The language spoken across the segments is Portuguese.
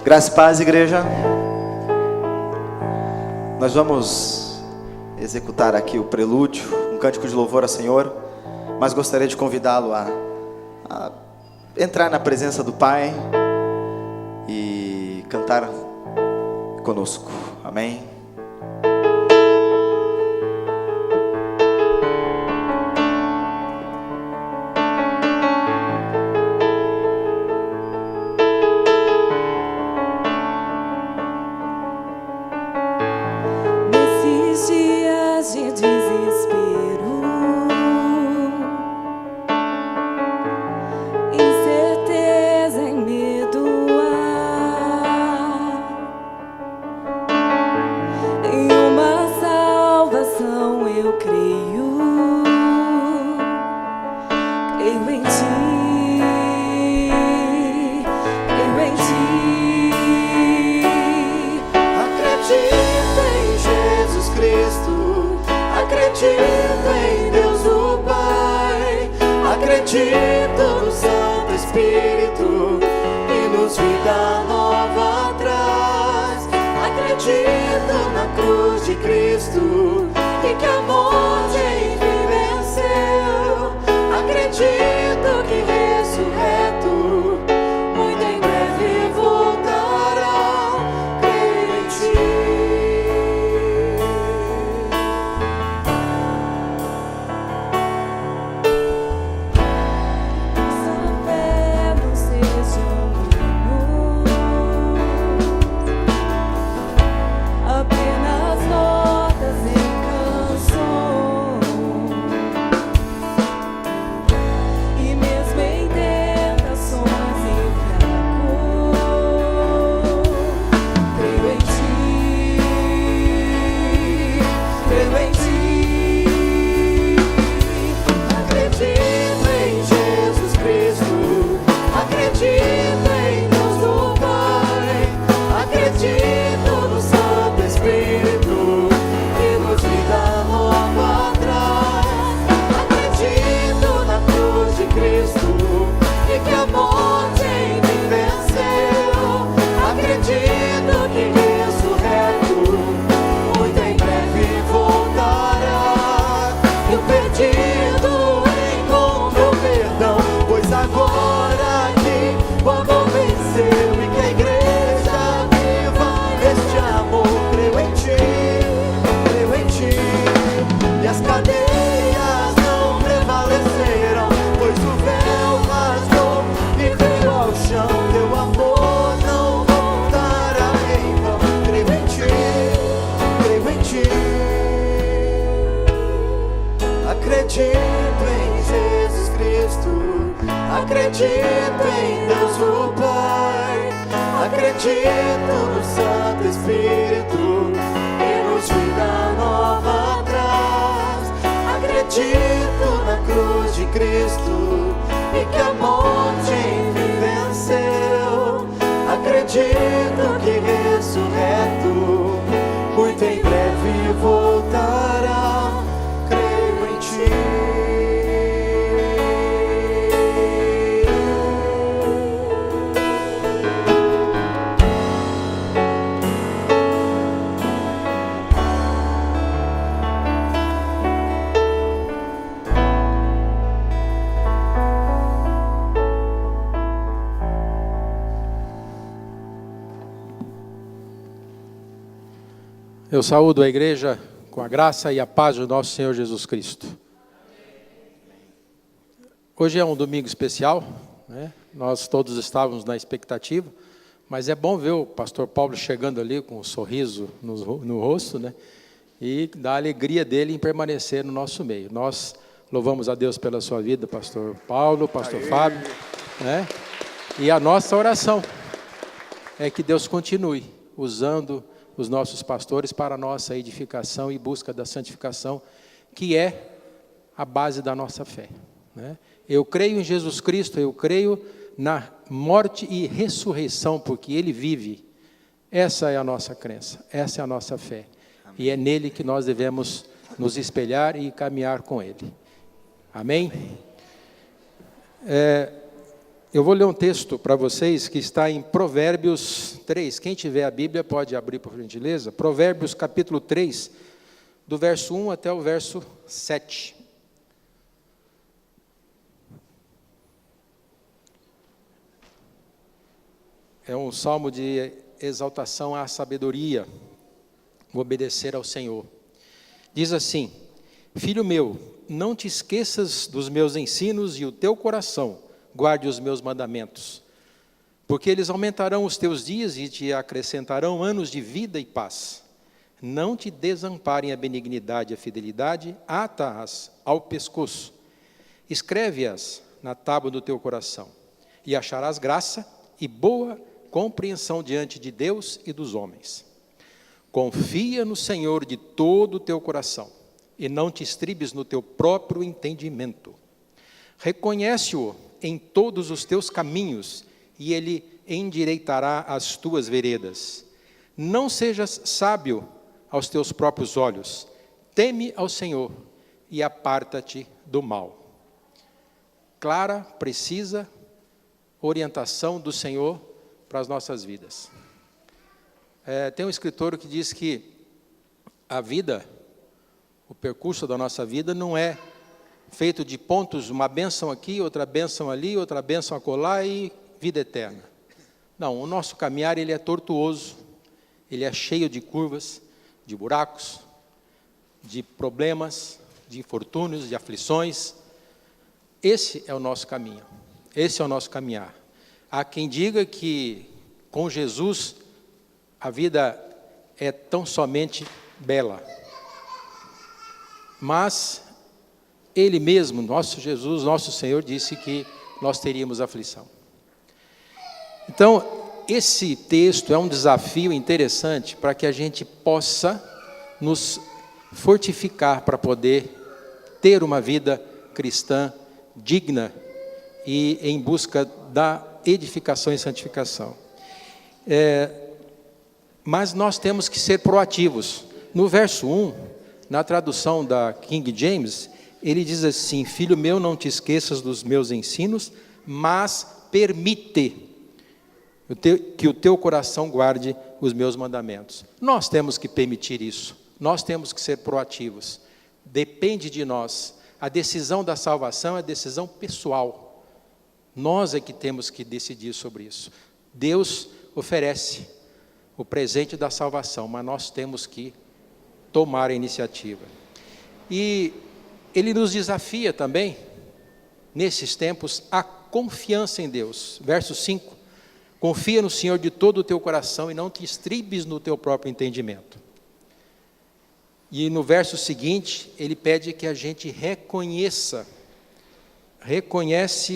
Graça e paz, igreja. Nós vamos executar aqui o prelúdio, um cântico de louvor ao Senhor, mas gostaria de convidá-lo a entrar na presença do Pai e cantar conosco. Amém? Eu saúdo a igreja com a graça e a paz do nosso Senhor Jesus Cristo. Hoje é um domingo especial, né? Nós todos estávamos na expectativa, mas é bom ver o pastor Paulo chegando ali com um sorriso no rosto, né? E da alegria dele em permanecer no nosso meio. Nós louvamos a Deus pela sua vida, pastor Paulo, pastor Fábio, né? E a nossa oração é que Deus continue usando os nossos pastores para a nossa edificação e busca da santificação, que é a base da nossa fé, né? Eu creio em Jesus Cristo, eu creio na morte e ressurreição, porque Ele vive. Essa é a nossa crença, essa é a nossa fé. Amém. E é nele que nós devemos nos espelhar e caminhar com Ele. Amém? Amém. Eu vou ler um texto para vocês que está em Provérbios 3. Quem tiver a Bíblia pode abrir, por gentileza. Provérbios capítulo 3, do verso 1 até o verso 7. É um salmo de exaltação à sabedoria, o obedecer ao Senhor. Diz assim: Filho meu, não te esqueças dos meus ensinos e o teu coração guarde os meus mandamentos, porque eles aumentarão os teus dias e te acrescentarão anos de vida e paz. Não te desamparem a benignidade e a fidelidade, ata-as ao pescoço, escreve-as na tábua do teu coração, e acharás graça e boa compreensão diante de Deus e dos homens. Confia no Senhor de todo o teu coração, e não te estribes no teu próprio entendimento. Reconhece-o em todos os teus caminhos, e ele endireitará as tuas veredas. Não sejas sábio aos teus próprios olhos, teme ao Senhor e aparta-te do mal. Clara, precisa orientação do Senhor para as nossas vidas. Tem um escritor que diz que a vida, o percurso da nossa vida não é feito de pontos, uma bênção aqui, outra bênção ali, outra bênção acolá e vida eterna. Não, o nosso caminhar ele é tortuoso, ele é cheio de curvas, de buracos, de problemas, de infortúnios, de aflições. Esse é o nosso caminho, esse é o nosso caminhar. Há quem diga que com Jesus a vida é tão somente bela, mas Ele mesmo, nosso Jesus, nosso Senhor, disse que nós teríamos aflição. Então, esse texto é um desafio interessante para que a gente possa nos fortificar para poder ter uma vida cristã digna e em busca da edificação e santificação. Mas nós temos que ser proativos. No verso 1, na tradução da King James, ele diz assim: Filho meu, não te esqueças dos meus ensinos, mas permite que o teu coração guarde os meus mandamentos. Nós temos que permitir isso, nós temos que ser proativos, depende de nós. A decisão da salvação é decisão pessoal, nós é que temos que decidir sobre isso. Deus oferece o presente da salvação, mas nós temos que tomar a iniciativa. E Ele nos desafia também, nesses tempos, a confiança em Deus. Verso 5, confia no Senhor de todo o teu coração e não te estribes no teu próprio entendimento. E no verso seguinte, ele pede que a gente reconhece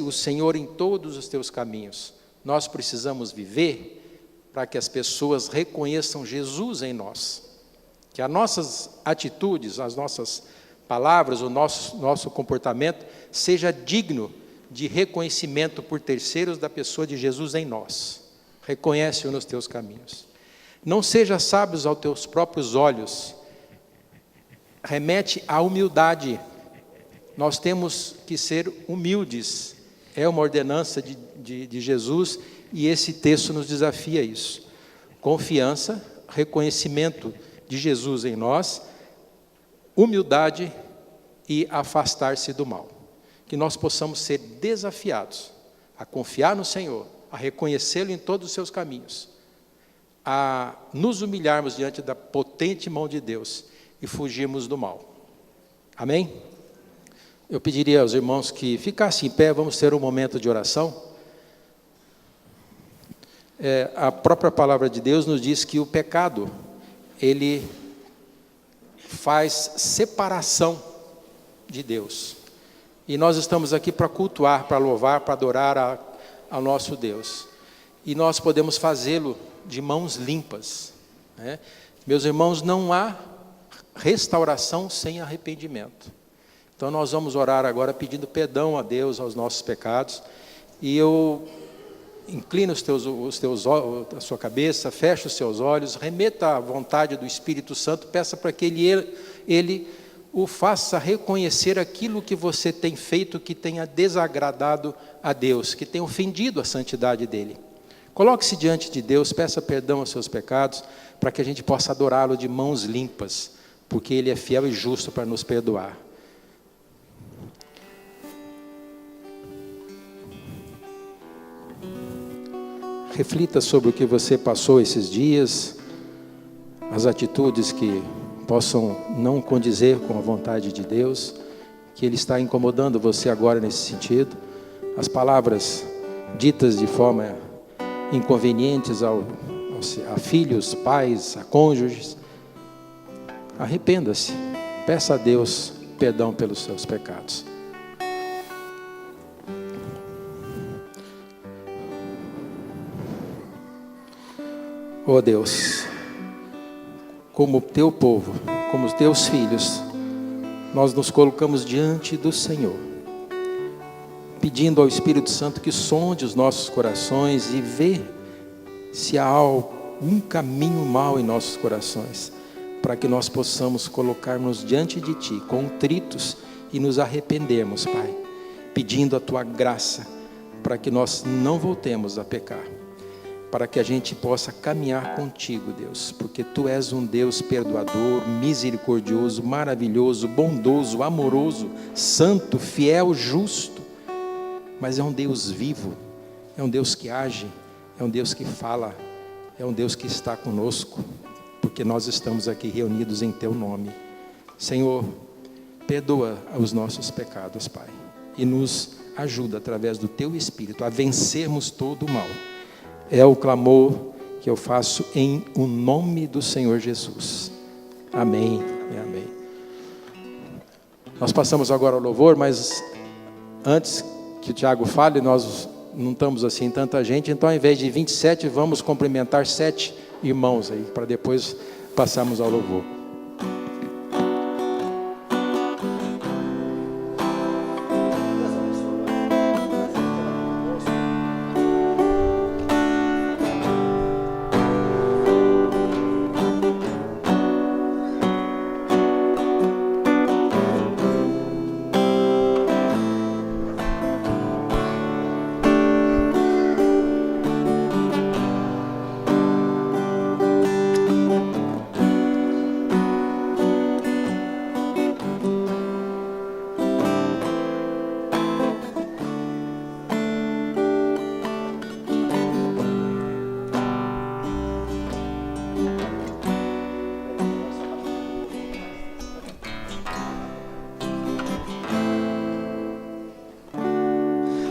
o Senhor em todos os teus caminhos. Nós precisamos viver para que as pessoas reconheçam Jesus em nós. Que as nossas atitudes, as nossas palavras, o nosso comportamento seja digno de reconhecimento por terceiros da pessoa de Jesus em nós. Reconhece-o nos teus caminhos. Não seja sábios aos teus próprios olhos. Remete à humildade. Nós temos que ser humildes. É uma ordenança de Jesus e esse texto nos desafia isso. Confiança, reconhecimento de Jesus em nós, humildade e afastar-se do mal. Que nós possamos ser desafiados a confiar no Senhor, a reconhecê-lo em todos os seus caminhos, a nos humilharmos diante da potente mão de Deus e fugirmos do mal. Amém? Eu pediria aos irmãos que ficassem em pé, vamos ter um momento de oração. A própria palavra de Deus nos diz que o pecado, ele faz separação de Deus. E nós estamos aqui para cultuar, para louvar, para adorar ao nosso Deus. E nós podemos fazê-lo de mãos limpas, né? Meus irmãos, não há restauração sem arrependimento. Então nós vamos orar agora pedindo perdão a Deus, aos nossos pecados. E eu inclino a sua cabeça, feche os seus olhos, remeta à vontade do Espírito Santo, peça para que Ele o faça reconhecer aquilo que você tem feito que tenha desagradado a Deus, que tenha ofendido a santidade dele. Coloque-se diante de Deus, peça perdão aos seus pecados, para que a gente possa adorá-lo de mãos limpas, porque ele é fiel e justo para nos perdoar. Reflita sobre o que você passou esses dias, as atitudes que possam não condizer com a vontade de Deus, que Ele está incomodando você agora nesse sentido, as palavras ditas de forma inconvenientes a filhos, pais, a cônjuges. Arrependa-se, peça a Deus perdão pelos seus pecados. Oh Deus, como teu povo, como os teus filhos, nós nos colocamos diante do Senhor, pedindo ao Espírito Santo que sonde os nossos corações e vê se há algum caminho mau em nossos corações, para que nós possamos colocar-nos diante de Ti, contritos, e nos arrependermos, Pai, pedindo a Tua graça, para que nós não voltemos a pecar, para que a gente possa caminhar contigo, Deus, porque Tu és um Deus perdoador, misericordioso, maravilhoso, bondoso, amoroso, santo, fiel, justo, mas é um Deus vivo, é um Deus que age, é um Deus que fala, é um Deus que está conosco, porque nós estamos aqui reunidos em Teu nome. Senhor, perdoa os nossos pecados, Pai, e nos ajuda através do Teu Espírito a vencermos todo o mal. É o clamor que eu faço em o nome do Senhor Jesus. Amém e amém. Nós passamos agora ao louvor, mas antes que o Tiago fale, nós não estamos assim tanta gente, então ao invés de 27, vamos cumprimentar 7 irmãos aí, para depois passarmos ao louvor.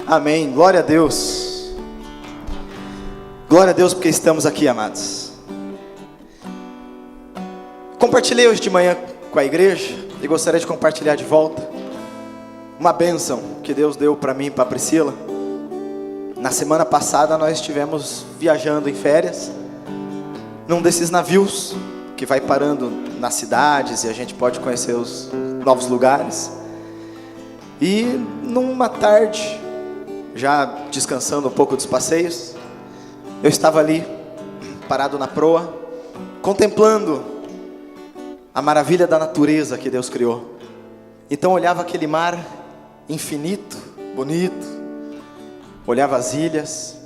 Amém, glória a Deus. Glória a Deus porque estamos aqui, amados. Compartilhei hoje de manhã com a igreja e gostaria de compartilhar de volta uma bênção que Deus deu para mim e para a Priscila. Na semana passada nós estivemos viajando em férias num desses navios que vai parando nas cidades e a gente pode conhecer os novos lugares. E numa tarde, já descansando um pouco dos passeios, eu estava ali, parado na proa, contemplando a maravilha da natureza que Deus criou. Então olhava aquele mar infinito, bonito, olhava as ilhas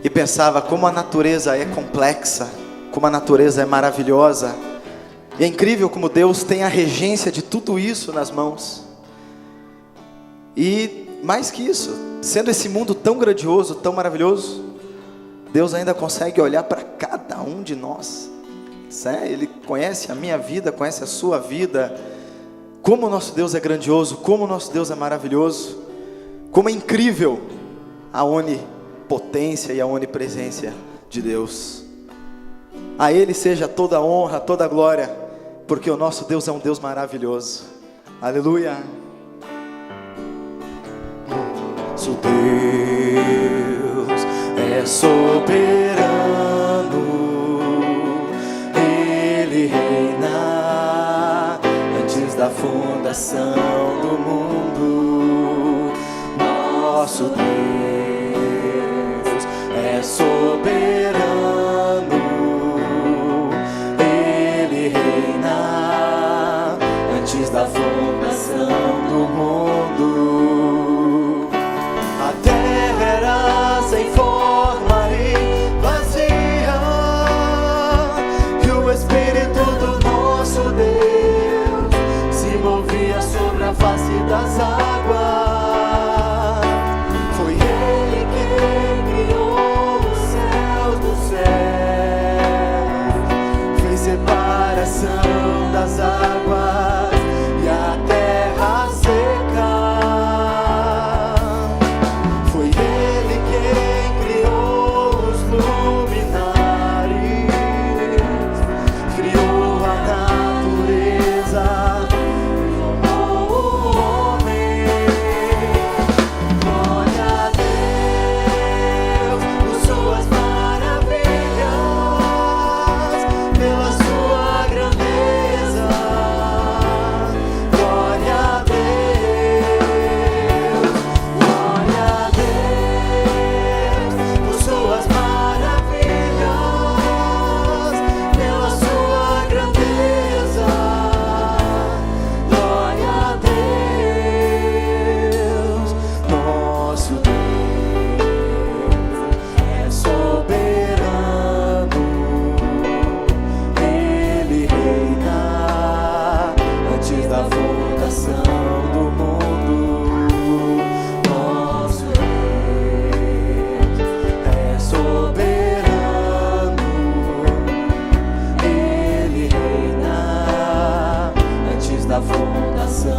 e pensava como a natureza é complexa, como a natureza é maravilhosa. E é incrível como Deus tem a regência de tudo isso nas mãos. E mais que isso, sendo esse mundo tão grandioso, tão maravilhoso, Deus ainda consegue olhar para cada um de nós. Ele conhece a minha vida, conhece a sua vida. Como o nosso Deus é grandioso, como o nosso Deus é maravilhoso, como é incrível a onipotência e a onipresença de Deus. A Ele seja toda a honra, toda a glória, porque o nosso Deus é um Deus maravilhoso. Aleluia. Nosso Deus é soberano, Ele reina antes da fundação do mundo. Nosso Deus é soberano, Ele reina antes das águas. Foi Ele quem criou os céus dos céus, fez separação das águas e a terra seca. Foi Ele quem criou os luminares, criou a natureza, formou o homem. Glória a Deus por suas maravilhas, pela sua grandeza. Glória a Deus, glória a Deus por suas maravilhas, pela sua grandeza. Glória a Deus, nosso Deus é soberano, Ele reina antes da fundação do mundo. Nosso Deus é soberano, Ele reina antes da fundação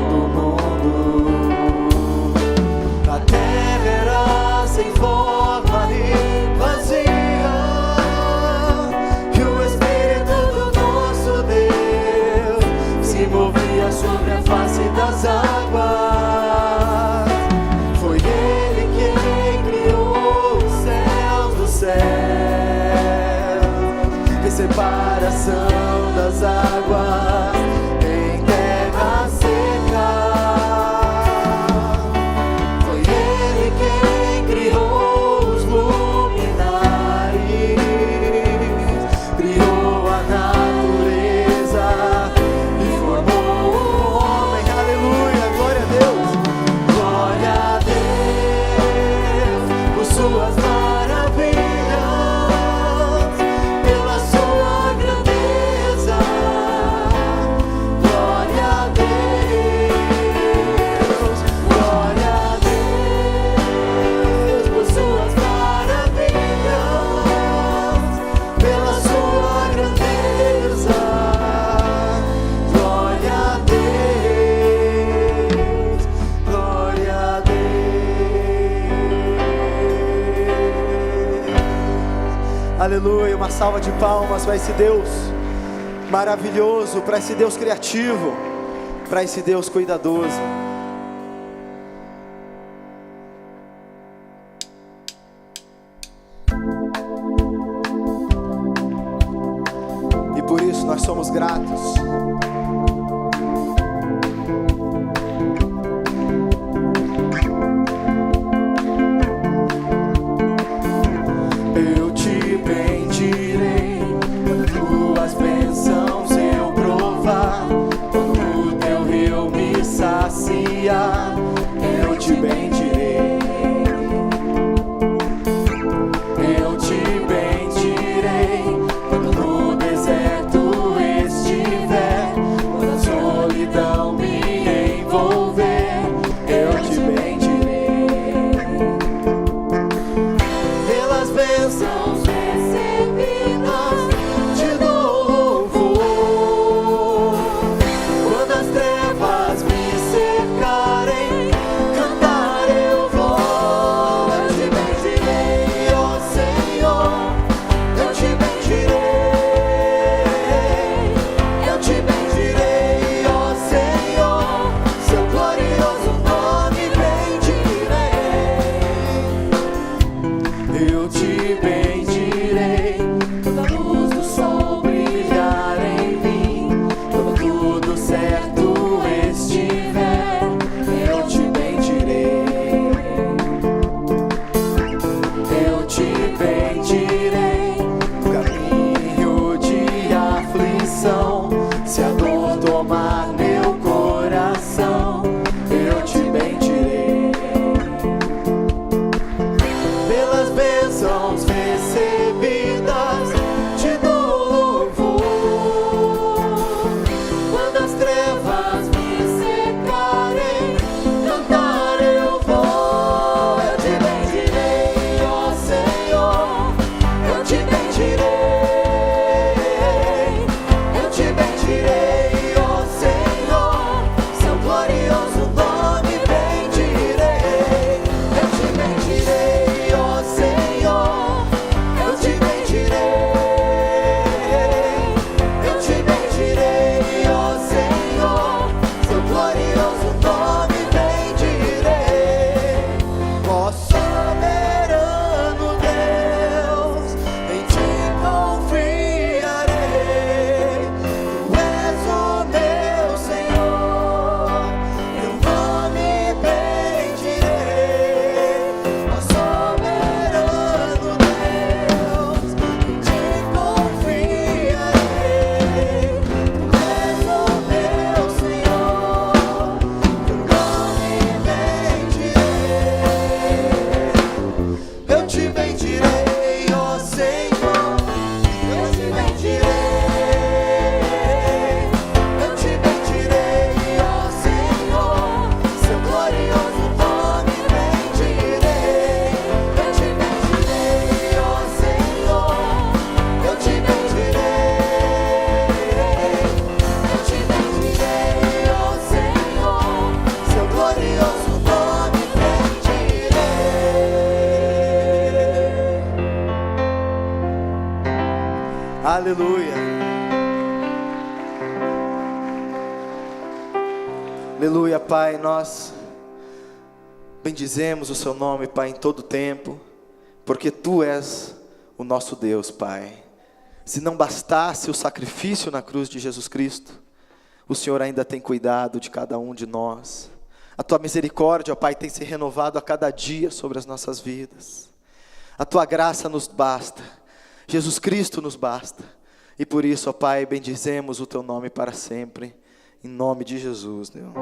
do mundo. A terra era sem forma e vazia, e o Espírito do nosso Deus se movia sobre a face das águas. Foi Ele quem criou os céus dos céus, fez separação das águas em terra seca. Foi Ele quem criou os luminares, criou a natureza e formou o homem. Aleluia, glória a Deus. Glória a Deus por suas maravilhas, pela sua grandeza. Glória a Deus, glória a Deus por suas maravilhas, pela sua grandeza. Glória a Deus, glória a Deus. Aleluia, uma salva de palmas para esse Deus maravilhoso, para esse Deus criativo, para esse Deus cuidadoso. E por isso nós somos gratos. Eu te bendirei, tuas bênçãos eu provar, quando o teu rio me saciar, eu te bendirei. Eu te bendirei, quando no deserto estiver, Aleluia. Aleluia, Pai, nós bendizemos o seu nome, Pai, em todo tempo, porque Tu és o nosso Deus, Pai. Se não bastasse o sacrifício na cruz de Jesus Cristo, o Senhor ainda tem cuidado de cada um de nós. A Tua misericórdia, ó Pai, tem se renovado a cada dia sobre as nossas vidas. A Tua graça nos basta, Jesus Cristo nos basta. E por isso, ó Pai, bendizemos o Teu nome para sempre, em nome de Jesus, Deus.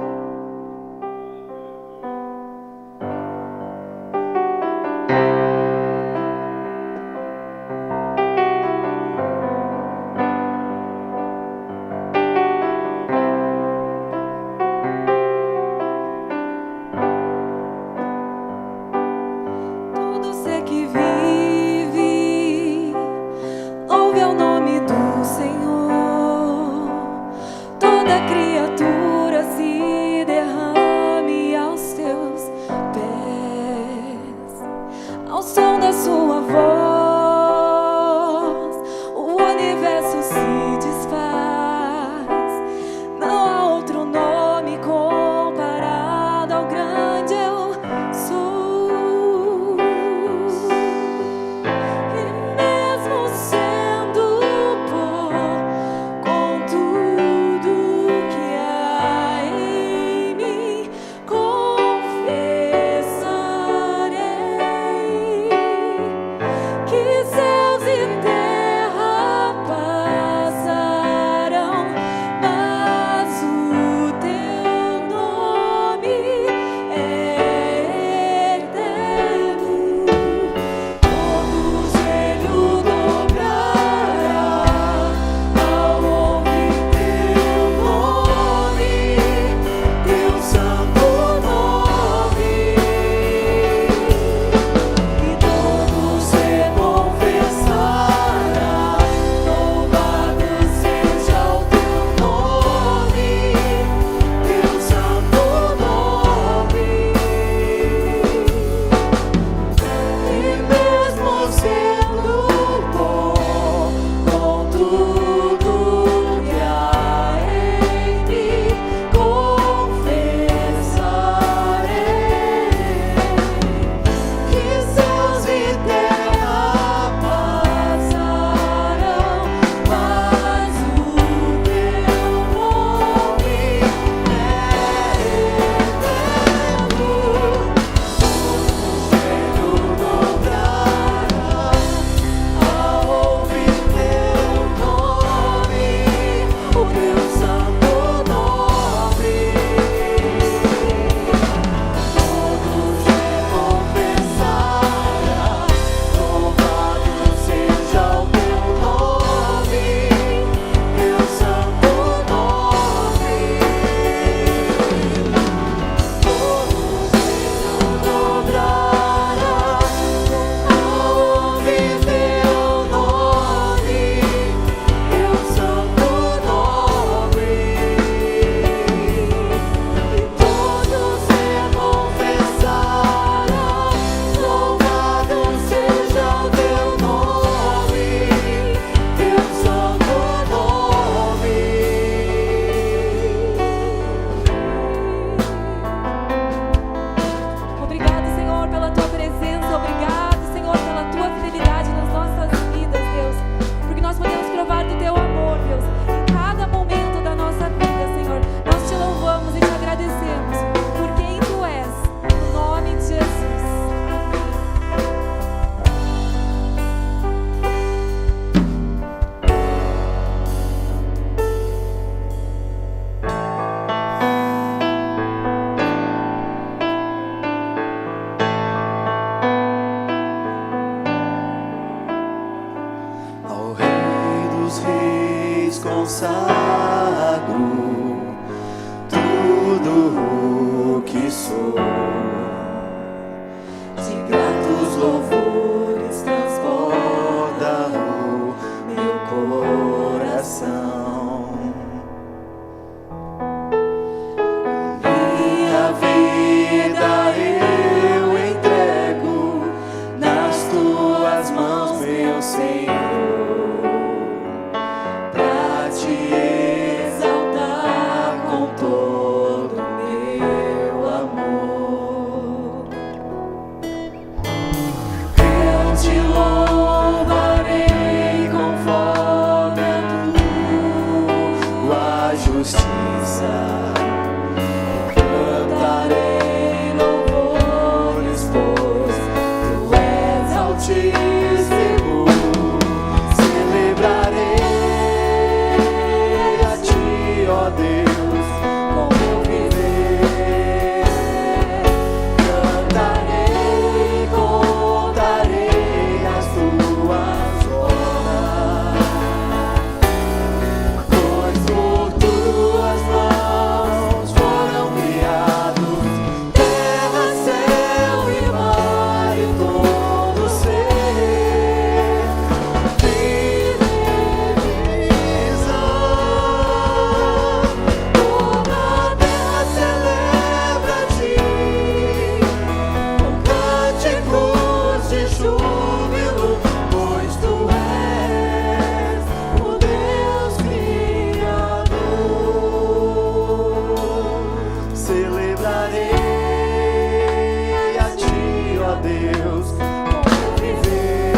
Deus, como viver.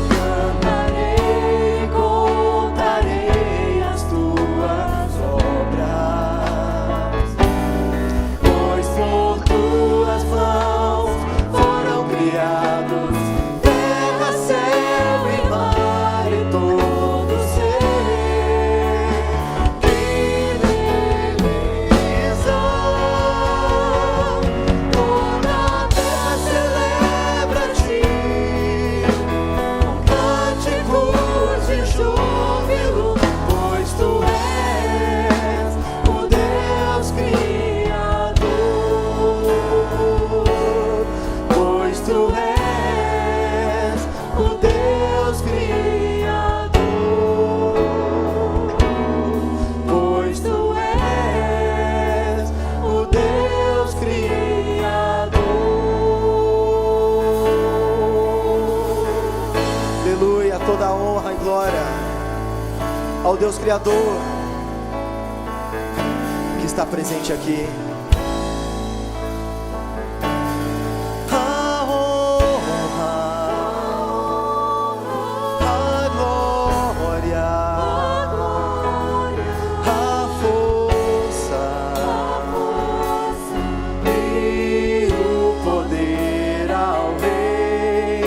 Cantarei, contarei as tuas obras, pois por tuas mãos foram criados terra, céu e mar e todo ser. Que beleza! Toda a terra celebra-te, com cânticos de júbilo, pois tu és o Deus Criador. Pois tu és o Deus Criador. Pois tu és o Deus Criador. Aleluia, toda a honra e glória ao Deus Criador que está presente aqui. A honra, a glória, a força e o poder ao Rei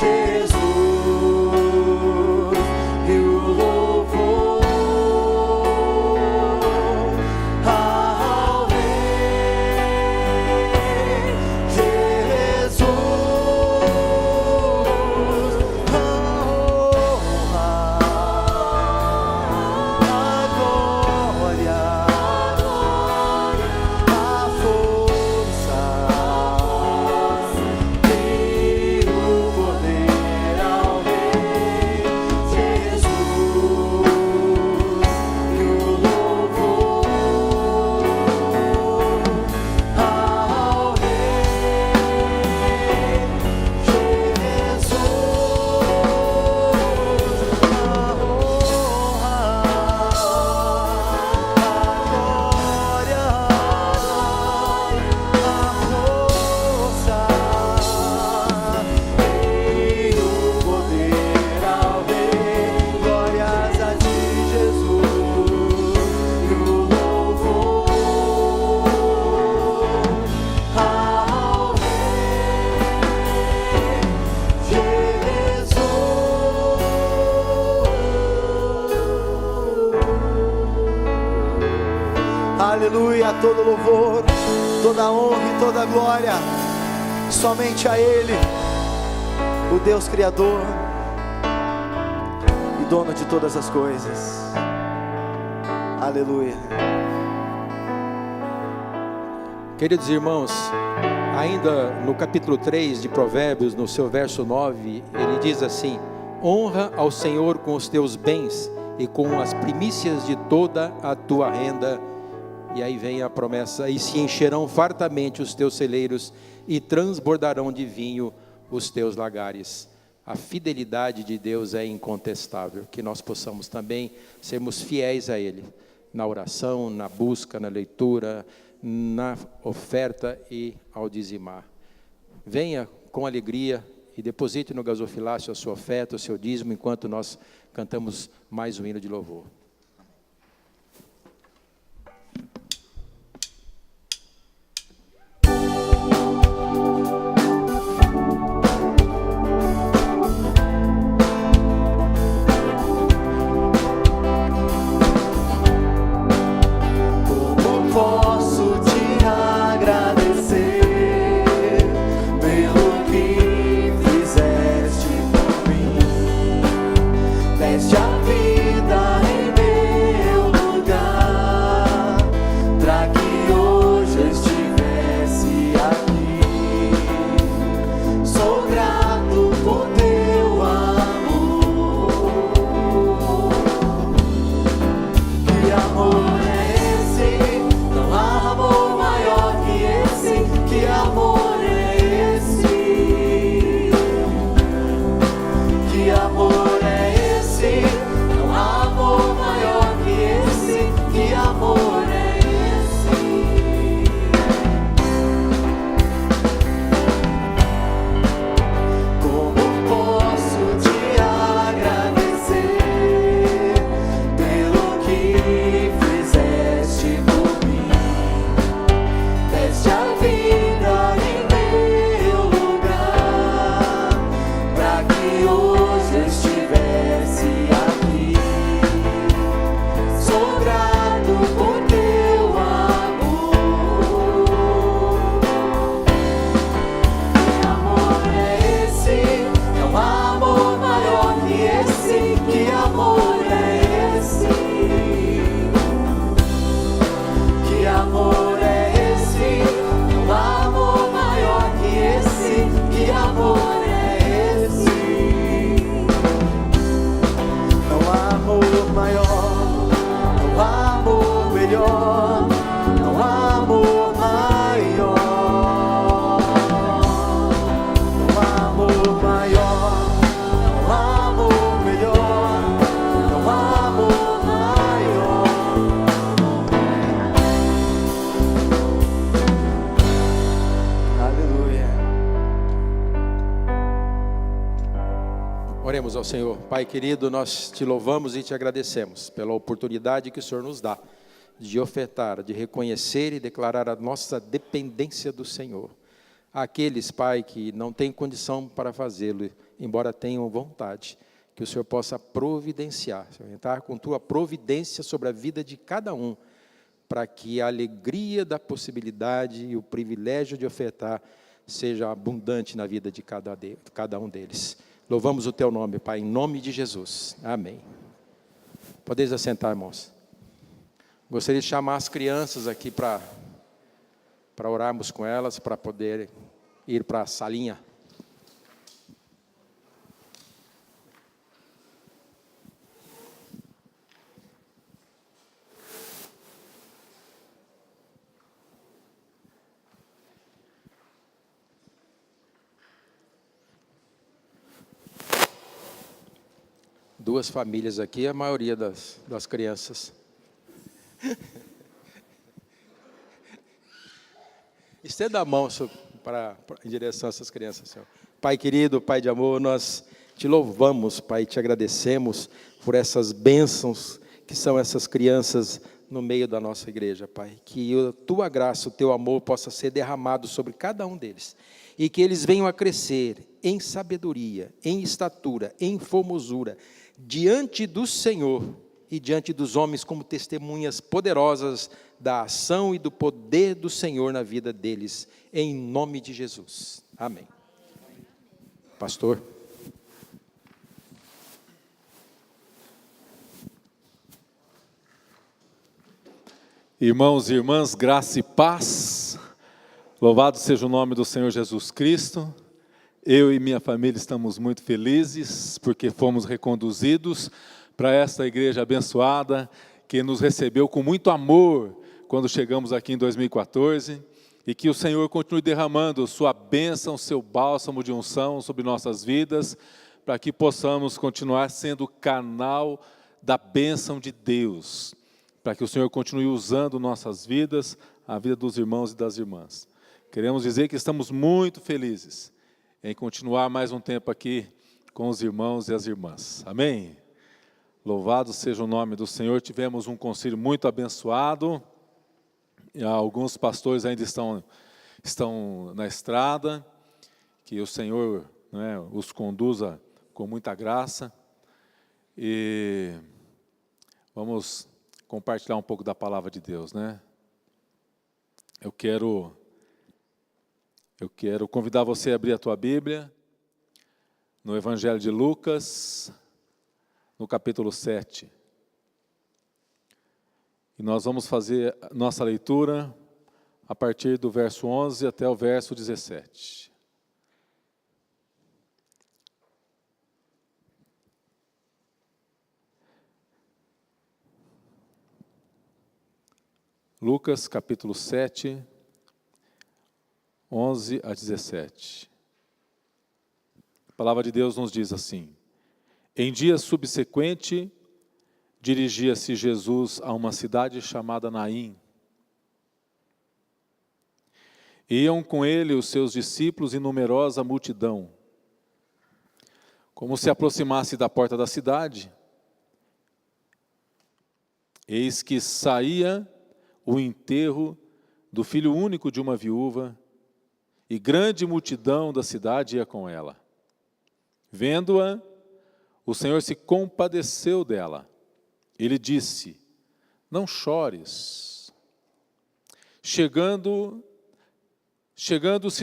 Jesus e o louvor ao Rei Jesus. A honra, a glória, a força e o poder ao Rei Jesus e o louvor ao glórias a ti, Jesus, e o louvor ao Rei Jesus. Aleluia, todo louvor, toda honra e toda glória somente a Ele, o Deus Criador e dono de todas as coisas. Aleluia. Queridos irmãos, ainda no capítulo 3 de Provérbios, no seu verso 9, ele diz assim: honra ao Senhor com os teus bens e com as primícias de toda a tua renda. E aí vem a promessa: e se encherão fartamente os teus celeiros e transbordarão de vinho os teus lagares. A fidelidade de Deus é incontestável, que nós possamos também sermos fiéis a Ele, na oração, na busca, na leitura, na oferta e ao dizimar. Venha com alegria e deposite no gasofilácio a sua oferta, o seu dízimo, enquanto nós cantamos mais um hino de louvor. Posso te agradecer pelo que fizeste por mim. Deste a vida em Que amor é esse? Não há amor maior, não há amor melhor, não há amor maior. Não há amor maior, não há amor melhor, não há amor maior. Aleluia. Oremos ao Senhor. Pai querido, nós te louvamos e te agradecemos pela oportunidade que o Senhor nos dá de ofertar, de reconhecer e declarar a nossa dependência do Senhor. Aqueles, Pai, que não têm condição para fazê-lo, embora tenham vontade, que o Senhor possa providenciar, Senhor, entrar com tua providência sobre a vida de cada um, para que a alegria da possibilidade e o privilégio de ofertar seja abundante na vida de cada um deles. Louvamos o teu nome, Pai, em nome de Jesus. Amém. Podeis assentar, irmãos. Gostaria de chamar as crianças aqui para orarmos com elas, para poder ir para a salinha. Duas famílias aqui, a maioria das crianças. Estenda a mão em direção a essas crianças, Senhor. Pai querido, Pai de amor, nós te louvamos, Pai, te agradecemos por essas bênçãos que são essas crianças no meio da nossa igreja, Pai. Que a tua graça, o teu amor possa ser derramado sobre cada um deles. E que eles venham a crescer em sabedoria, em estatura, em formosura, diante do Senhor e diante dos homens como testemunhas poderosas da ação e do poder do Senhor na vida deles, em nome de Jesus. Amém. Pastor. Irmãos e irmãs, graça e paz, louvado seja o nome do Senhor Jesus Cristo. Eu e minha família estamos muito felizes, porque fomos reconduzidos para esta igreja abençoada, que nos recebeu com muito amor, quando chegamos aqui em 2014, e que o Senhor continue derramando sua bênção, seu bálsamo de unção sobre nossas vidas, para que possamos continuar sendo canal da bênção de Deus, para que o Senhor continue usando nossas vidas, a vida dos irmãos e das irmãs. Queremos dizer que estamos muito felizes em continuar mais um tempo aqui com os irmãos e as irmãs. Amém? Louvado seja o nome do Senhor. Tivemos um concílio muito abençoado. E alguns pastores ainda estão na estrada. Que o Senhor, né, os conduza com muita graça. E vamos compartilhar um pouco da palavra de Deus, né? Eu quero convidar você a abrir a tua Bíblia no Evangelho de Lucas, no capítulo 7. E nós vamos fazer nossa leitura a partir do verso 11 até o verso 17. Lucas, capítulo 7, 11 a 17. A palavra de Deus nos diz assim: Em dia subsequente, dirigia-se Jesus a uma cidade chamada Naim. Iam com ele os seus discípulos e numerosa multidão. Como se aproximasse da porta da cidade, eis que saía o enterro do filho único de uma viúva, e grande multidão da cidade ia com ela. Vendo-a, o Senhor se compadeceu dela. Ele disse: Não chores. Chegando-se,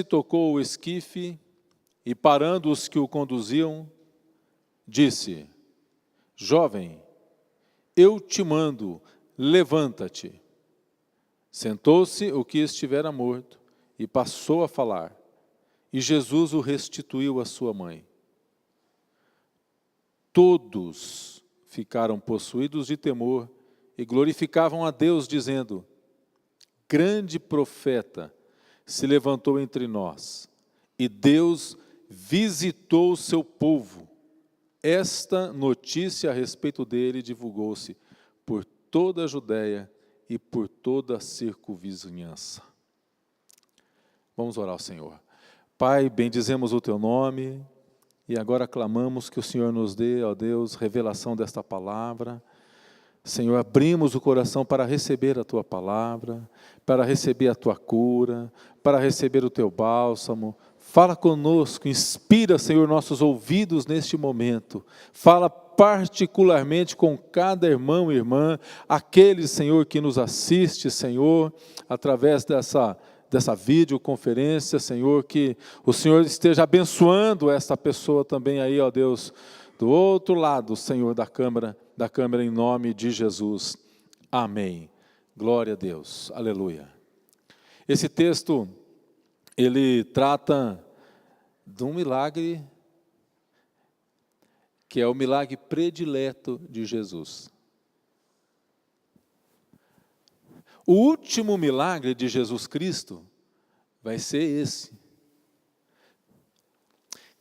tocou o esquife, e parando os que o conduziam, disse: Jovem, eu te mando, levanta-te. Sentou-se o que estivera morto, e passou a falar. e Jesus o restituiu à sua mãe. Todos ficaram possuídos de temor e glorificavam a Deus, dizendo: grande profeta se levantou entre nós, e Deus visitou o seu povo. Esta notícia a respeito dele divulgou-se por toda a Judéia e por toda a circunvizinhança. Vamos orar ao Senhor. Pai, bendizemos o Teu nome, e agora clamamos que o Senhor nos dê, ó Deus, revelação desta palavra. Senhor, abrimos o coração para receber a Tua palavra, para receber a Tua cura, para receber o Teu bálsamo. Fala conosco, inspira, Senhor, nossos ouvidos neste momento. Fala particularmente com cada irmão e irmã, aquele, Senhor, que nos assiste, Senhor, através dessa videoconferência, Senhor, que o Senhor esteja abençoando esta pessoa também aí, ó Deus, do outro lado, Senhor, da câmara, em nome de Jesus. Amém. Glória a Deus. Aleluia. Esse texto, ele trata de um milagre que é o milagre predileto de Jesus. O último milagre de Jesus Cristo vai ser esse.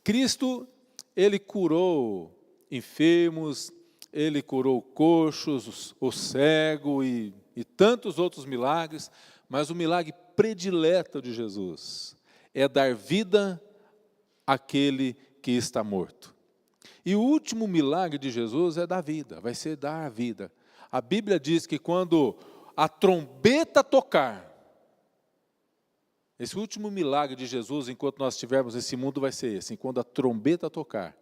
Cristo, ele curou enfermos, ele curou coxos, o cego e tantos outros milagres, mas o milagre predileto de Jesus é dar vida àquele que está morto. E o último milagre de Jesus é dar vida, vai ser dar a vida. A Bíblia diz que quando a trombeta tocar, esse último milagre de Jesus, enquanto nós estivermos nesse mundo, vai ser esse, quando a trombeta tocar.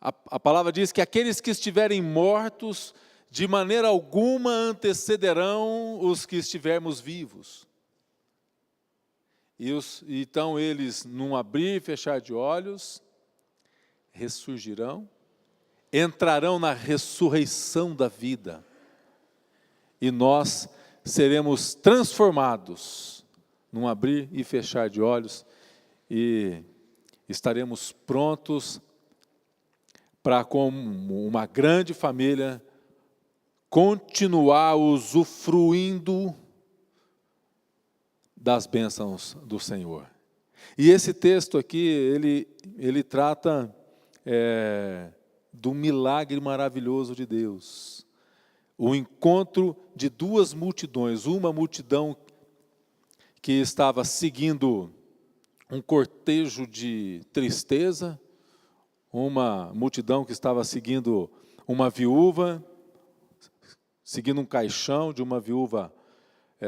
A palavra diz que aqueles que estiverem mortos, de maneira alguma antecederão os que estivermos vivos. Então eles, num abrir e fechar de olhos, ressurgirão, entrarão na ressurreição da vida, e nós seremos transformados num abrir e fechar de olhos, e estaremos prontos para, como uma grande família, continuar usufruindo das bênçãos do Senhor. E esse texto aqui, ele trata do milagre maravilhoso de Deus. O encontro de duas multidões, uma multidão que estava seguindo um cortejo de tristeza, uma multidão que estava seguindo uma viúva, seguindo um caixão de uma viúva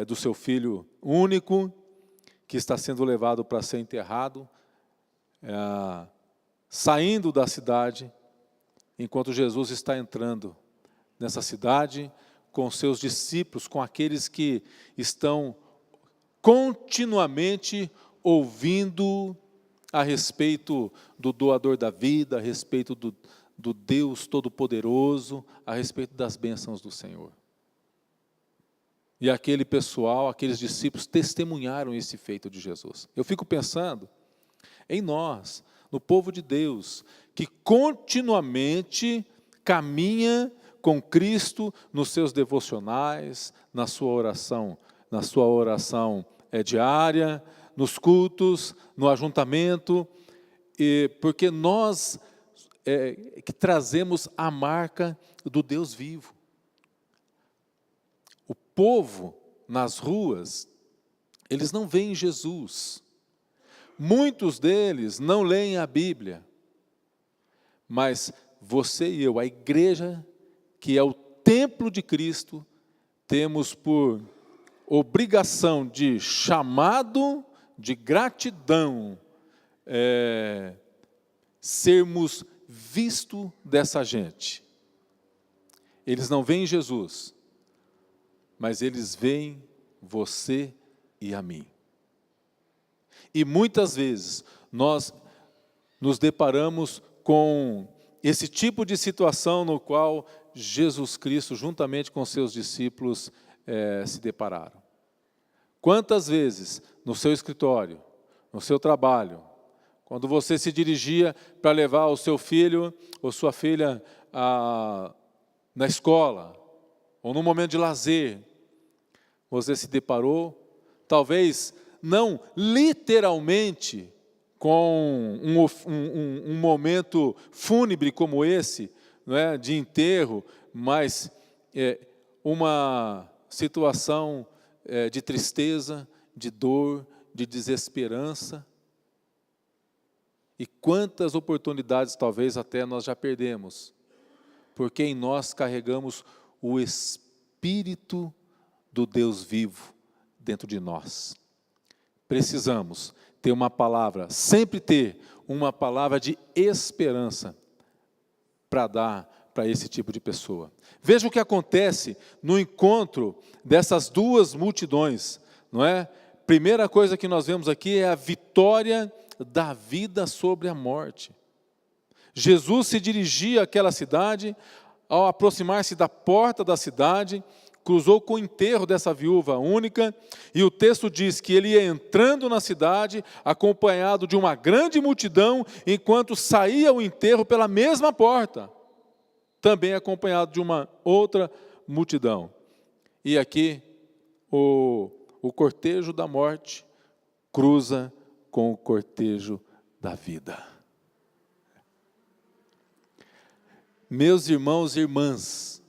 do seu filho único, que está sendo levado para ser enterrado, saindo da cidade, enquanto Jesus está entrando nessa cidade, com seus discípulos, com aqueles que estão continuamente ouvindo a respeito do doador da vida, a respeito do Deus Todo-Poderoso, a respeito das bênçãos do Senhor. E aquele pessoal, aqueles discípulos testemunharam esse feito de Jesus. Eu fico pensando em nós, no povo de Deus, que continuamente caminha com Cristo nos seus devocionais, na sua oração diária, nos cultos, no ajuntamento, porque nós que trazemos a marca do Deus vivo. O povo nas ruas, eles não veem Jesus. Muitos deles não leem a Bíblia. Mas você e eu, a igreja, que é o templo de Cristo, temos por obrigação de chamado, de gratidão, sermos visto dessa gente. Eles não veem Jesus, mas eles veem você e a mim. E muitas vezes nós nos deparamos com esse tipo de situação no qual Jesus Cristo, juntamente com seus discípulos, se depararam. Quantas vezes no seu escritório, no seu trabalho, quando você se dirigia para levar o seu filho ou sua filha na escola, ou no momento de lazer, você se deparou, talvez não literalmente, com um momento fúnebre como esse, não é, de enterro, mas uma situação de tristeza, de dor, de desesperança. E quantas oportunidades talvez até nós já perdemos, porque em nós carregamos o Espírito do Deus vivo dentro de nós. Precisamos ter uma palavra, sempre ter uma palavra de esperança para dar para esse tipo de pessoa. Veja o que acontece no encontro dessas duas multidões, não é? Primeira coisa que nós vemos aqui é a vitória da vida sobre a morte. Jesus se dirigia àquela cidade, ao aproximar-se da porta da cidade, cruzou com o enterro dessa viúva única, e o texto diz que ele ia entrando na cidade, acompanhado de uma grande multidão, enquanto saía o enterro pela mesma porta, também acompanhado de uma outra multidão. E aqui o cortejo da morte cruza com o cortejo da vida. Meus irmãos e irmãs,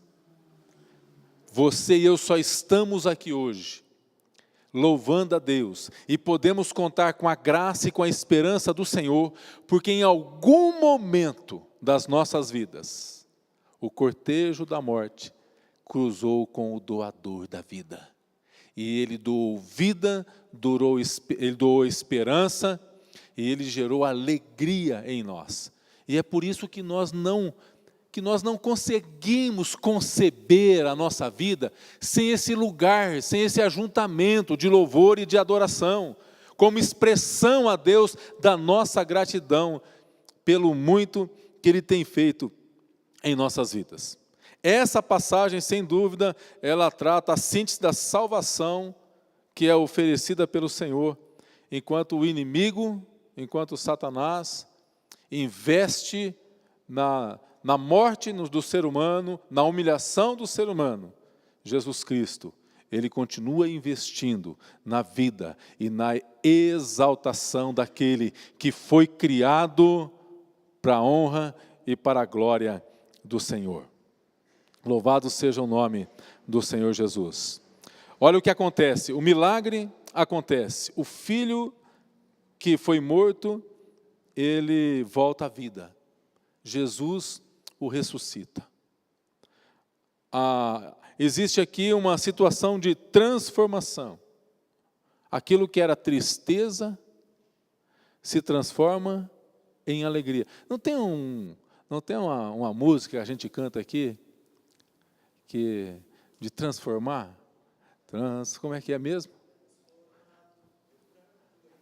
você e eu só estamos aqui hoje, louvando a Deus, e podemos contar com a graça e com a esperança do Senhor, porque em algum momento das nossas vidas, o cortejo da morte cruzou com o doador da vida. E ele doou vida, ele doou esperança, e ele gerou alegria em nós. E é por isso que nós não conseguimos conceber a nossa vida sem esse lugar, sem esse ajuntamento de louvor e de adoração, como expressão a Deus da nossa gratidão pelo muito que Ele tem feito em nossas vidas. Essa passagem, sem dúvida, ela trata a síntese da salvação que é oferecida pelo Senhor, enquanto o inimigo, enquanto Satanás investe na morte do ser humano, na humilhação do ser humano. Jesus Cristo, Ele continua investindo na vida e na exaltação daquele que foi criado para a honra e para a glória do Senhor. Louvado seja o nome do Senhor Jesus. Olha o que acontece, o milagre acontece, o filho que foi morto, ele volta à vida. Jesus o ressuscita. Existe aqui uma situação de transformação. Aquilo que era tristeza se transforma em alegria. Não tem uma música que a gente canta aqui de transformar? Como é que é mesmo?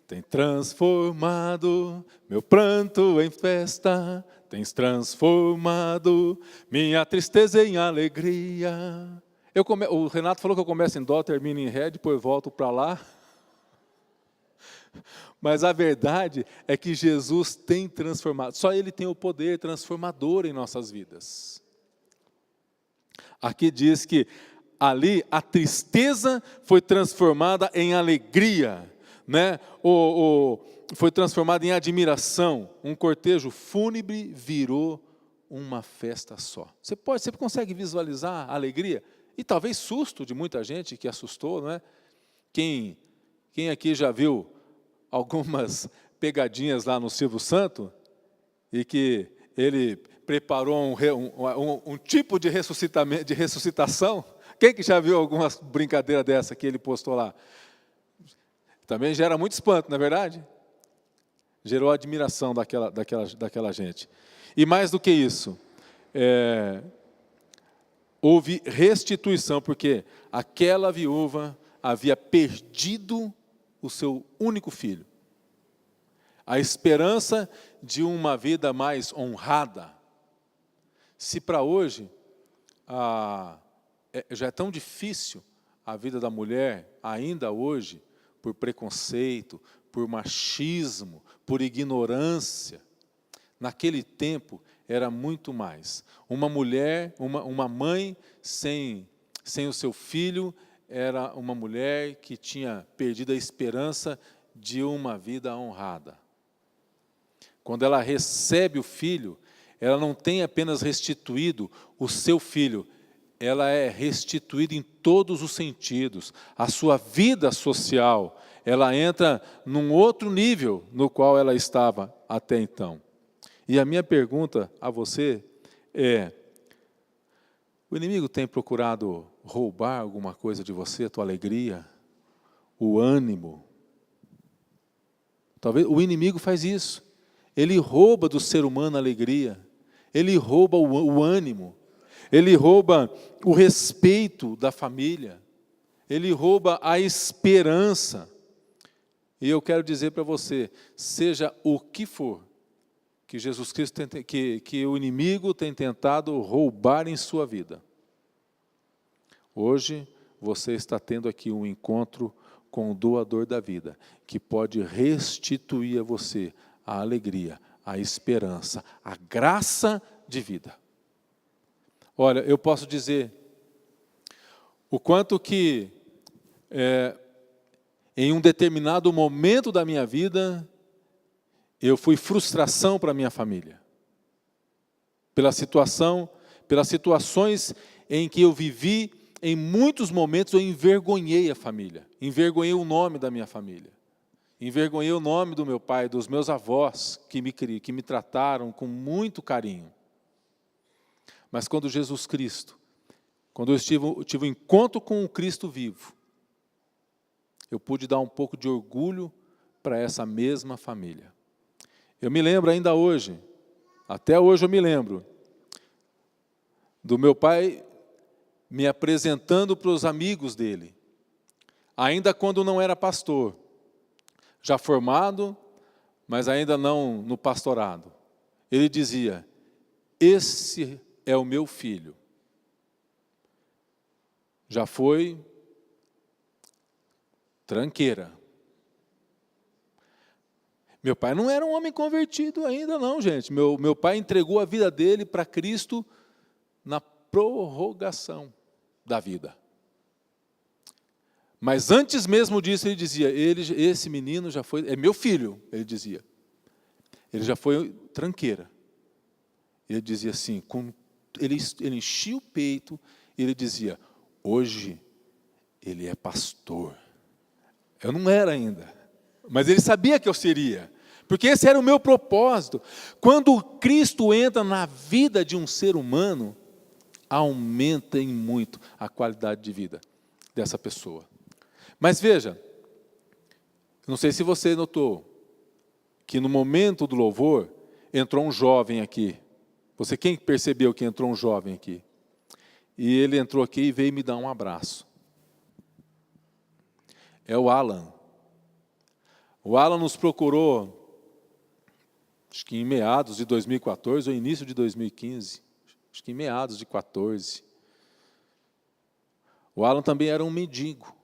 Tem transformado meu pranto em festa, tens transformado minha tristeza em alegria. O Renato falou que eu começo em dó, termino em ré, depois volto para lá. Mas a verdade é que Jesus tem transformado, só Ele tem o poder transformador em nossas vidas. Aqui diz que ali a tristeza foi transformada em alegria, né? Foi transformada em admiração. Um cortejo fúnebre virou uma festa só. Você consegue visualizar a alegria? E talvez susto de muita gente que assustou, não é? Quem aqui já viu algumas pegadinhas lá no Silvio Santos e que ele preparou um tipo de ressuscitação? Quem que já viu alguma brincadeira dessa que ele postou lá? Também gera muito espanto, não é verdade? Gerou admiração daquela gente. E mais do que isso, houve restituição, porque aquela viúva havia perdido o seu único filho. A esperança de uma vida mais honrada. Se para hoje já é tão difícil a vida da mulher, ainda hoje, por preconceito, por machismo, por ignorância. Naquele tempo era muito mais. Uma mulher, uma mãe sem o seu filho, era uma mulher que tinha perdido a esperança de uma vida honrada. Quando ela recebe o filho, ela não tem apenas restituído o seu filho, ela é restituída em todos os sentidos. A sua vida social, ela entra num outro nível no qual ela estava até então. E a minha pergunta a você é: o inimigo tem procurado roubar alguma coisa de você, a tua alegria, o ânimo? Talvez o inimigo faz isso. Ele rouba do ser humano a alegria, ele rouba o ânimo, ele rouba o respeito da família, ele rouba a esperança. E eu quero dizer para você, seja o que for, que Jesus Cristo que o inimigo tem tentado roubar em sua vida. Hoje você está tendo aqui um encontro com o doador da vida, que pode restituir a você a alegria, a esperança, a graça de vida. Olha, eu posso dizer o quanto que em um determinado momento da minha vida eu fui frustração para a minha família. Pelas situações em que eu vivi, em muitos momentos eu envergonhei a família, envergonhei o nome da minha família, envergonhei o nome do meu pai, dos meus avós que me trataram com muito carinho. Mas quando Jesus Cristo, quando eu tive um encontro com o Cristo vivo, eu pude dar um pouco de orgulho para essa mesma família. Eu me lembro ainda hoje, até hoje eu me lembro, do meu pai me apresentando para os amigos dele, ainda quando não era pastor, já formado, mas ainda não no pastorado. Ele dizia: esse é o meu filho. Já foi tranqueira. Meu pai não era um homem convertido ainda não, gente. Meu pai entregou a vida dele para Cristo na prorrogação da vida. Mas antes mesmo disso ele dizia, esse menino já foi, é meu filho, ele dizia. Ele já foi tranqueira. Ele dizia assim, ele enchia o peito, e ele dizia, hoje ele é pastor. Eu não era ainda, mas ele sabia que eu seria. Porque esse era o meu propósito. Quando Cristo entra na vida de um ser humano, aumenta em muito a qualidade de vida dessa pessoa. Mas veja, não sei se você notou, que no momento do louvor, entrou um jovem aqui. Quem percebeu que entrou um jovem aqui? E ele entrou aqui e veio me dar um abraço. É o Alan. O Alan nos procurou, acho que em meados de 2014 ou início de 2015. Acho que em meados de 14. O Alan também era um mendigo,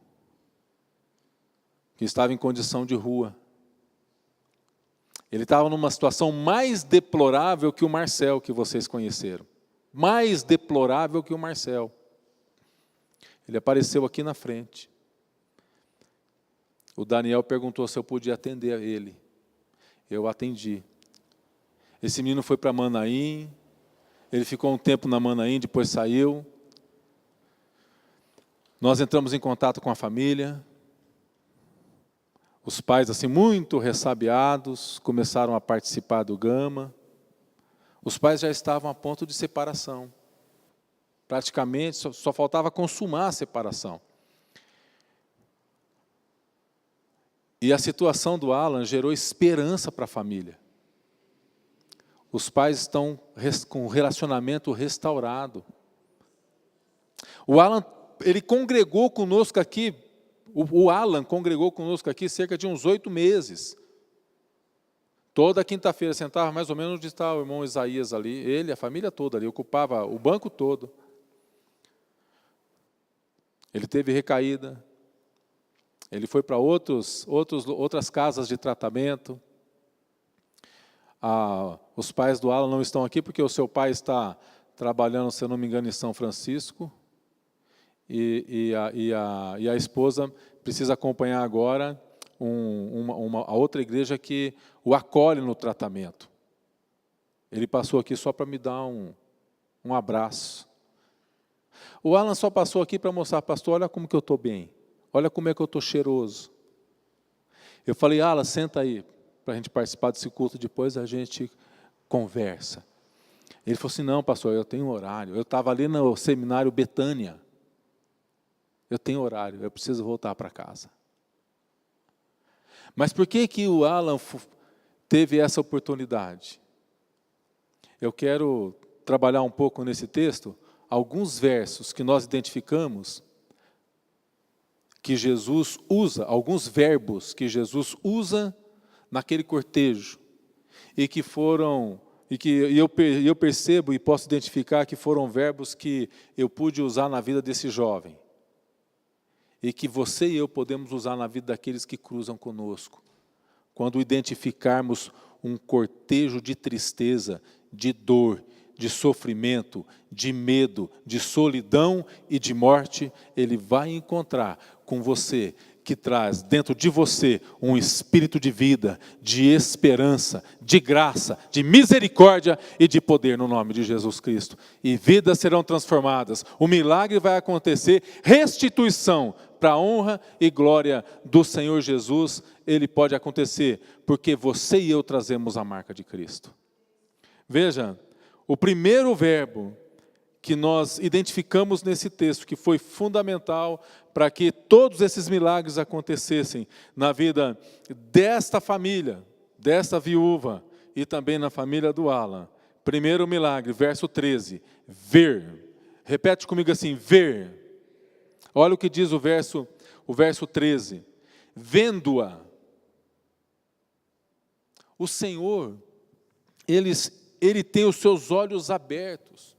que estava em condição de rua. Ele estava numa situação mais deplorável que o Marcel, que vocês conheceram. Mais deplorável que o Marcel. Ele apareceu aqui na frente. O Daniel perguntou se eu podia atender a ele. Eu atendi. Esse menino foi para Manaim, ele ficou um tempo na Manaim, depois saiu. Nós entramos em contato com a família. Os pais, assim, muito ressabiados, começaram a participar do Gama. Os pais já estavam a ponto de separação. Praticamente, só faltava consumar a separação. E a situação do Alan gerou esperança para a família. Os pais estão com o relacionamento restaurado. O Alan, ele congregou conosco aqui, o Alan congregou conosco aqui cerca de uns 8 meses. Toda quinta-feira sentava mais ou menos onde está o irmão Isaías ali, ele, a família toda ali, ocupava o banco todo. Ele teve recaída, Ele foi para outras casas de tratamento. Os pais do Alan não estão aqui porque o seu pai está trabalhando, se eu não me engano, em São Francisco. E a esposa precisa acompanhar agora a outra igreja que o acolhe no tratamento. Ele passou aqui só para me dar um abraço. O Alan só passou aqui para mostrar, pastor, olha como que eu estou bem. Olha como é que eu estou cheiroso. Eu falei, Alan, senta aí, para a gente participar desse culto, depois a gente conversa. Ele falou assim, não, pastor, eu tenho horário. Eu estava ali no seminário Betânia. Eu tenho horário, eu preciso voltar para casa. Mas por que o Alan teve essa oportunidade? Eu quero trabalhar um pouco nesse texto, alguns versos que nós identificamos, que Jesus usa, alguns verbos que Jesus usa naquele cortejo, e que eu percebo e posso identificar que foram verbos que eu pude usar na vida desse jovem, e que você e eu podemos usar na vida daqueles que cruzam conosco, quando identificarmos um cortejo de tristeza, de dor, de sofrimento, de medo, de solidão e de morte, ele vai encontrar com você, que traz dentro de você um espírito de vida, de esperança, de graça, de misericórdia e de poder no nome de Jesus Cristo. E vidas serão transformadas, o milagre vai acontecer, restituição para a honra e glória do Senhor Jesus, ele pode acontecer, porque você e eu trazemos a marca de Cristo. Veja, o primeiro verbo que nós identificamos nesse texto, que foi fundamental para que todos esses milagres acontecessem na vida desta família, desta viúva e também na família do Alan. Primeiro milagre, verso 13, ver. Repete comigo assim, ver. Olha o que diz o verso 13. Vendo-a. O Senhor, Ele tem os seus olhos abertos.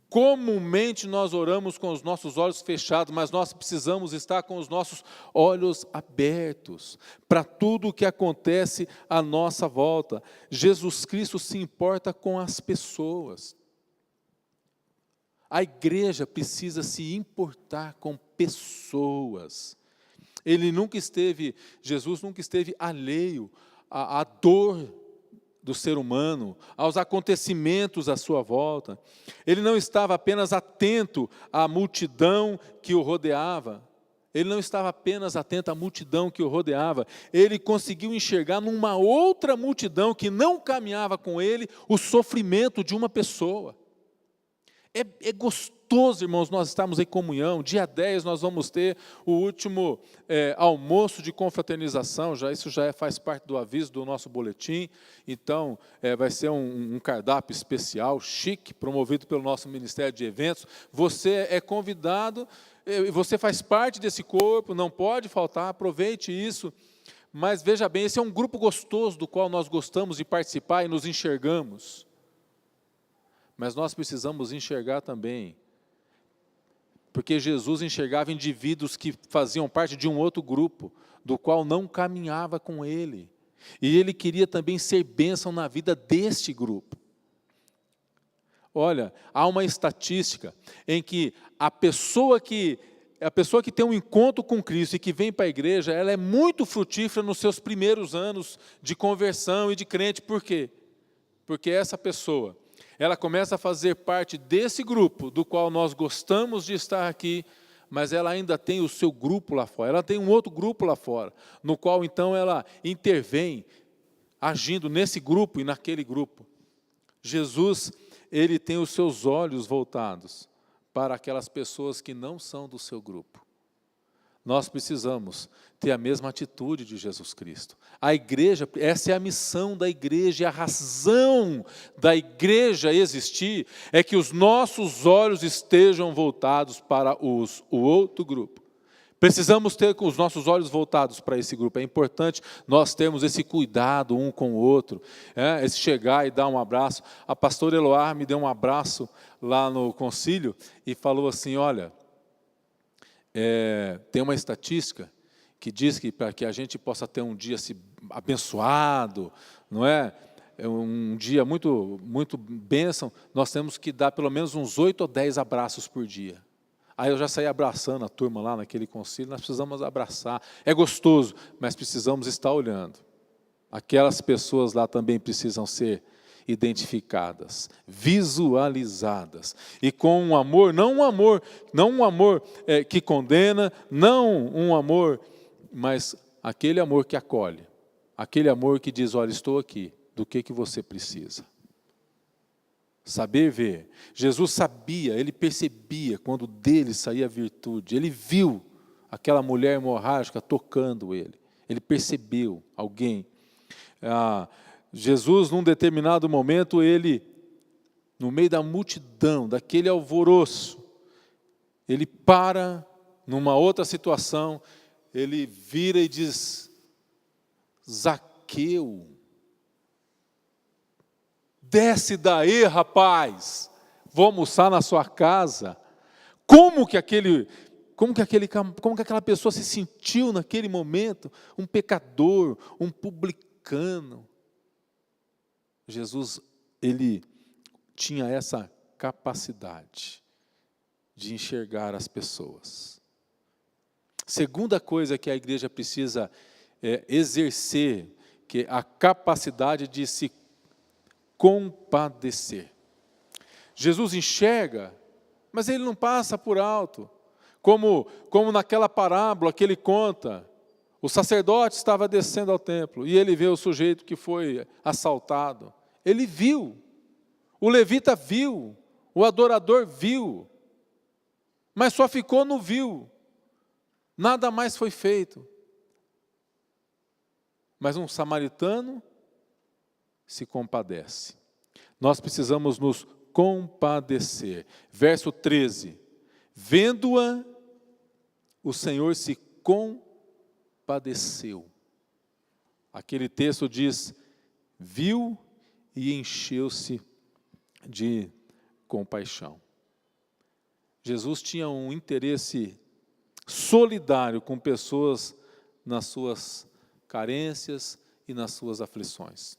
Comumente nós oramos com os nossos olhos fechados, mas nós precisamos estar com os nossos olhos abertos para tudo o que acontece à nossa volta. Jesus Cristo se importa com as pessoas. A igreja precisa se importar com pessoas. Jesus nunca esteve alheio à dor do ser humano, aos acontecimentos à sua volta. Ele não estava apenas atento à multidão que o rodeava. Ele conseguiu enxergar numa outra multidão que não caminhava com ele o sofrimento de uma pessoa. É gostoso, irmãos, nós estamos em comunhão. Dia 10 nós vamos ter o último almoço de confraternização. Isso já faz parte do aviso do nosso boletim. Então, vai ser um cardápio especial, chique, promovido pelo nosso Ministério de Eventos. Você é convidado, você faz parte desse corpo, não pode faltar, aproveite isso. Mas veja bem, esse é um grupo gostoso do qual nós gostamos de participar e nos enxergamos. Mas nós precisamos enxergar também, porque Jesus enxergava indivíduos que faziam parte de um outro grupo, do qual não caminhava com ele. E ele queria também ser bênção na vida deste grupo. Olha, há uma estatística em que a pessoa que tem um encontro com Cristo e que vem para a igreja, ela é muito frutífera nos seus primeiros anos de conversão e de crente. Por quê? Porque essa pessoa, ela começa a fazer parte desse grupo, do qual nós gostamos de estar aqui, mas ela ainda tem o seu grupo lá fora, ela tem um outro grupo lá fora, no qual então ela intervém, agindo nesse grupo e naquele grupo. Jesus, ele tem os seus olhos voltados para aquelas pessoas que não são do seu grupo. Nós precisamos ter a mesma atitude de Jesus Cristo. A igreja, essa é a missão da igreja, e a razão da igreja existir é que os nossos olhos estejam voltados para o outro grupo. Precisamos ter os nossos olhos voltados para esse grupo. É importante nós termos esse cuidado um com o outro, esse chegar e dar um abraço. A pastora Eloá me deu um abraço lá no concílio e falou assim, olha, tem uma estatística que diz que para que a gente possa ter um dia abençoado, não é? É um dia muito, muito bênção, nós temos que dar pelo menos uns 8 ou 10 abraços por dia. Aí eu já saí abraçando a turma lá naquele concílio, nós precisamos abraçar. É gostoso, mas precisamos estar olhando. Aquelas pessoas lá também precisam ser identificadas, visualizadas. E com um amor, não um amor que condena, não um amor, mas aquele amor que acolhe. Aquele amor que diz, olha, estou aqui, do que você precisa. Saber ver. Jesus sabia, ele percebia quando dele saía a virtude. Ele viu aquela mulher hemorrágica tocando ele. Ele percebeu alguém. Jesus, num determinado momento, ele, no meio da multidão, daquele alvoroço, ele para numa outra situação, ele vira e diz, Zaqueu, desce daí, rapaz, vou almoçar na sua casa. Como que aquela pessoa se sentiu naquele momento? Um pecador, um publicano. Jesus, ele tinha essa capacidade de enxergar as pessoas. Segunda coisa que a igreja precisa exercer, que é a capacidade de se compadecer. Jesus enxerga, mas ele não passa por alto. Como naquela parábola que ele conta, o sacerdote estava descendo ao templo e ele vê o sujeito que foi assaltado. Ele viu, o levita viu, o adorador viu, mas só ficou no viu. Nada mais foi feito. Mas um samaritano se compadece. Nós precisamos nos compadecer. Verso 13. Vendo-a, o Senhor se compadeceu. Aquele texto diz, viu e encheu-se de compaixão. Jesus tinha um interesse solidário com pessoas nas suas carências e nas suas aflições.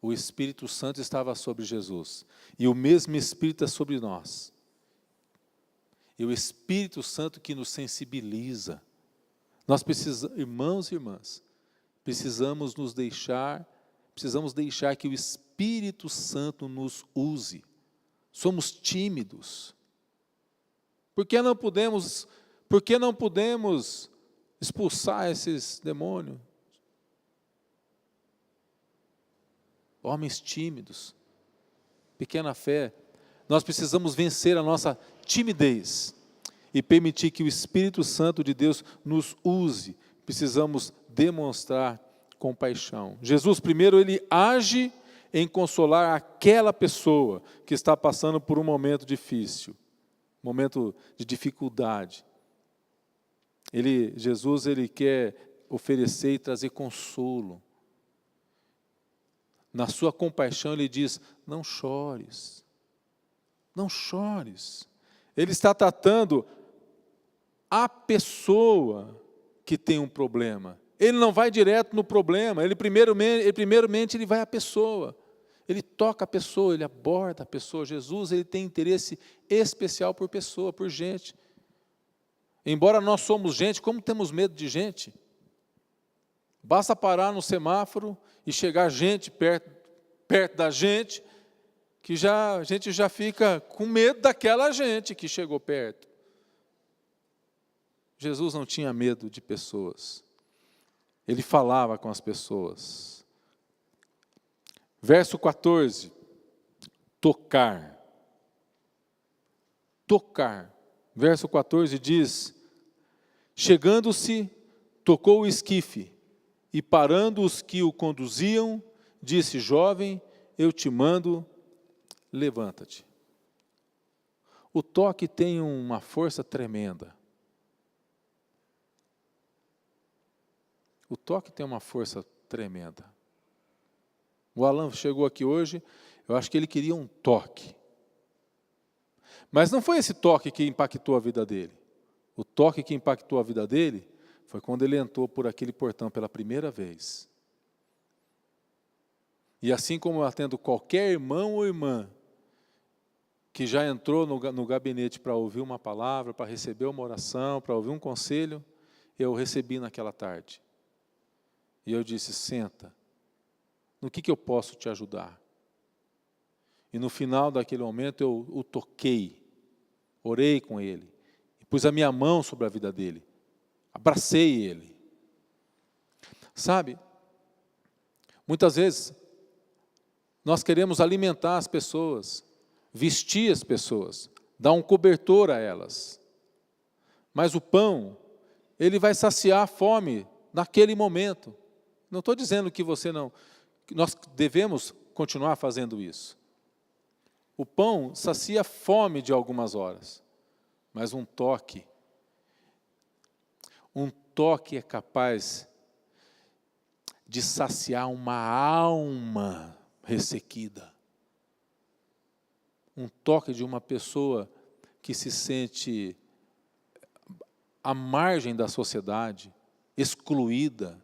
O Espírito Santo estava sobre Jesus. E o mesmo Espírito é sobre nós. E o Espírito Santo que nos sensibiliza. Nós precisamos, irmãos e irmãs, precisamos deixar que o Espírito Santo nos use. Somos tímidos. Por que não podemos expulsar esses demônios? Homens tímidos, pequena fé. Nós precisamos vencer a nossa timidez e permitir que o Espírito Santo de Deus nos use. Precisamos demonstrar compaixão. Jesus, primeiro, ele age em consolar aquela pessoa que está passando por um momento difícil, momento de dificuldade. Jesus, ele quer oferecer e trazer consolo. Na sua compaixão, ele diz, não chores, não chores. Ele está tratando a pessoa que tem um problema. Ele não vai direto no problema, primeiramente ele vai à pessoa. Ele toca a pessoa, ele aborda a pessoa. Jesus, ele tem interesse especial por pessoa, por gente. Embora nós somos gente, como temos medo de gente? Basta parar no semáforo e chegar gente perto da gente, que a gente já fica com medo daquela gente que chegou perto. Jesus não tinha medo de pessoas. Ele falava com as pessoas. Verso 14. Tocar. Tocar. Verso 14 diz, chegando-se, tocou o esquife, e parando os que o conduziam, disse, jovem, eu te mando, levanta-te. O toque tem uma força tremenda. O toque tem uma força tremenda. O Alan chegou aqui hoje, eu acho que ele queria um toque. Mas não foi esse toque que impactou a vida dele. O toque que impactou a vida dele foi quando ele entrou por aquele portão pela primeira vez. E assim como eu atendo qualquer irmão ou irmã que já entrou no gabinete para ouvir uma palavra, para receber uma oração, para ouvir um conselho, eu recebi naquela tarde. E eu disse, senta, no que eu posso te ajudar? E no final daquele momento eu o toquei, orei com ele, e pus a minha mão sobre a vida dele, abracei ele. Sabe, muitas vezes nós queremos alimentar as pessoas, vestir as pessoas, dar um cobertor a elas. Mas o pão, ele vai saciar a fome naquele momento. Não estou dizendo que você não, que nós devemos continuar fazendo isso. O pão sacia a fome de algumas horas, mas um toque é capaz de saciar uma alma ressequida. Um toque de uma pessoa que se sente à margem da sociedade, excluída,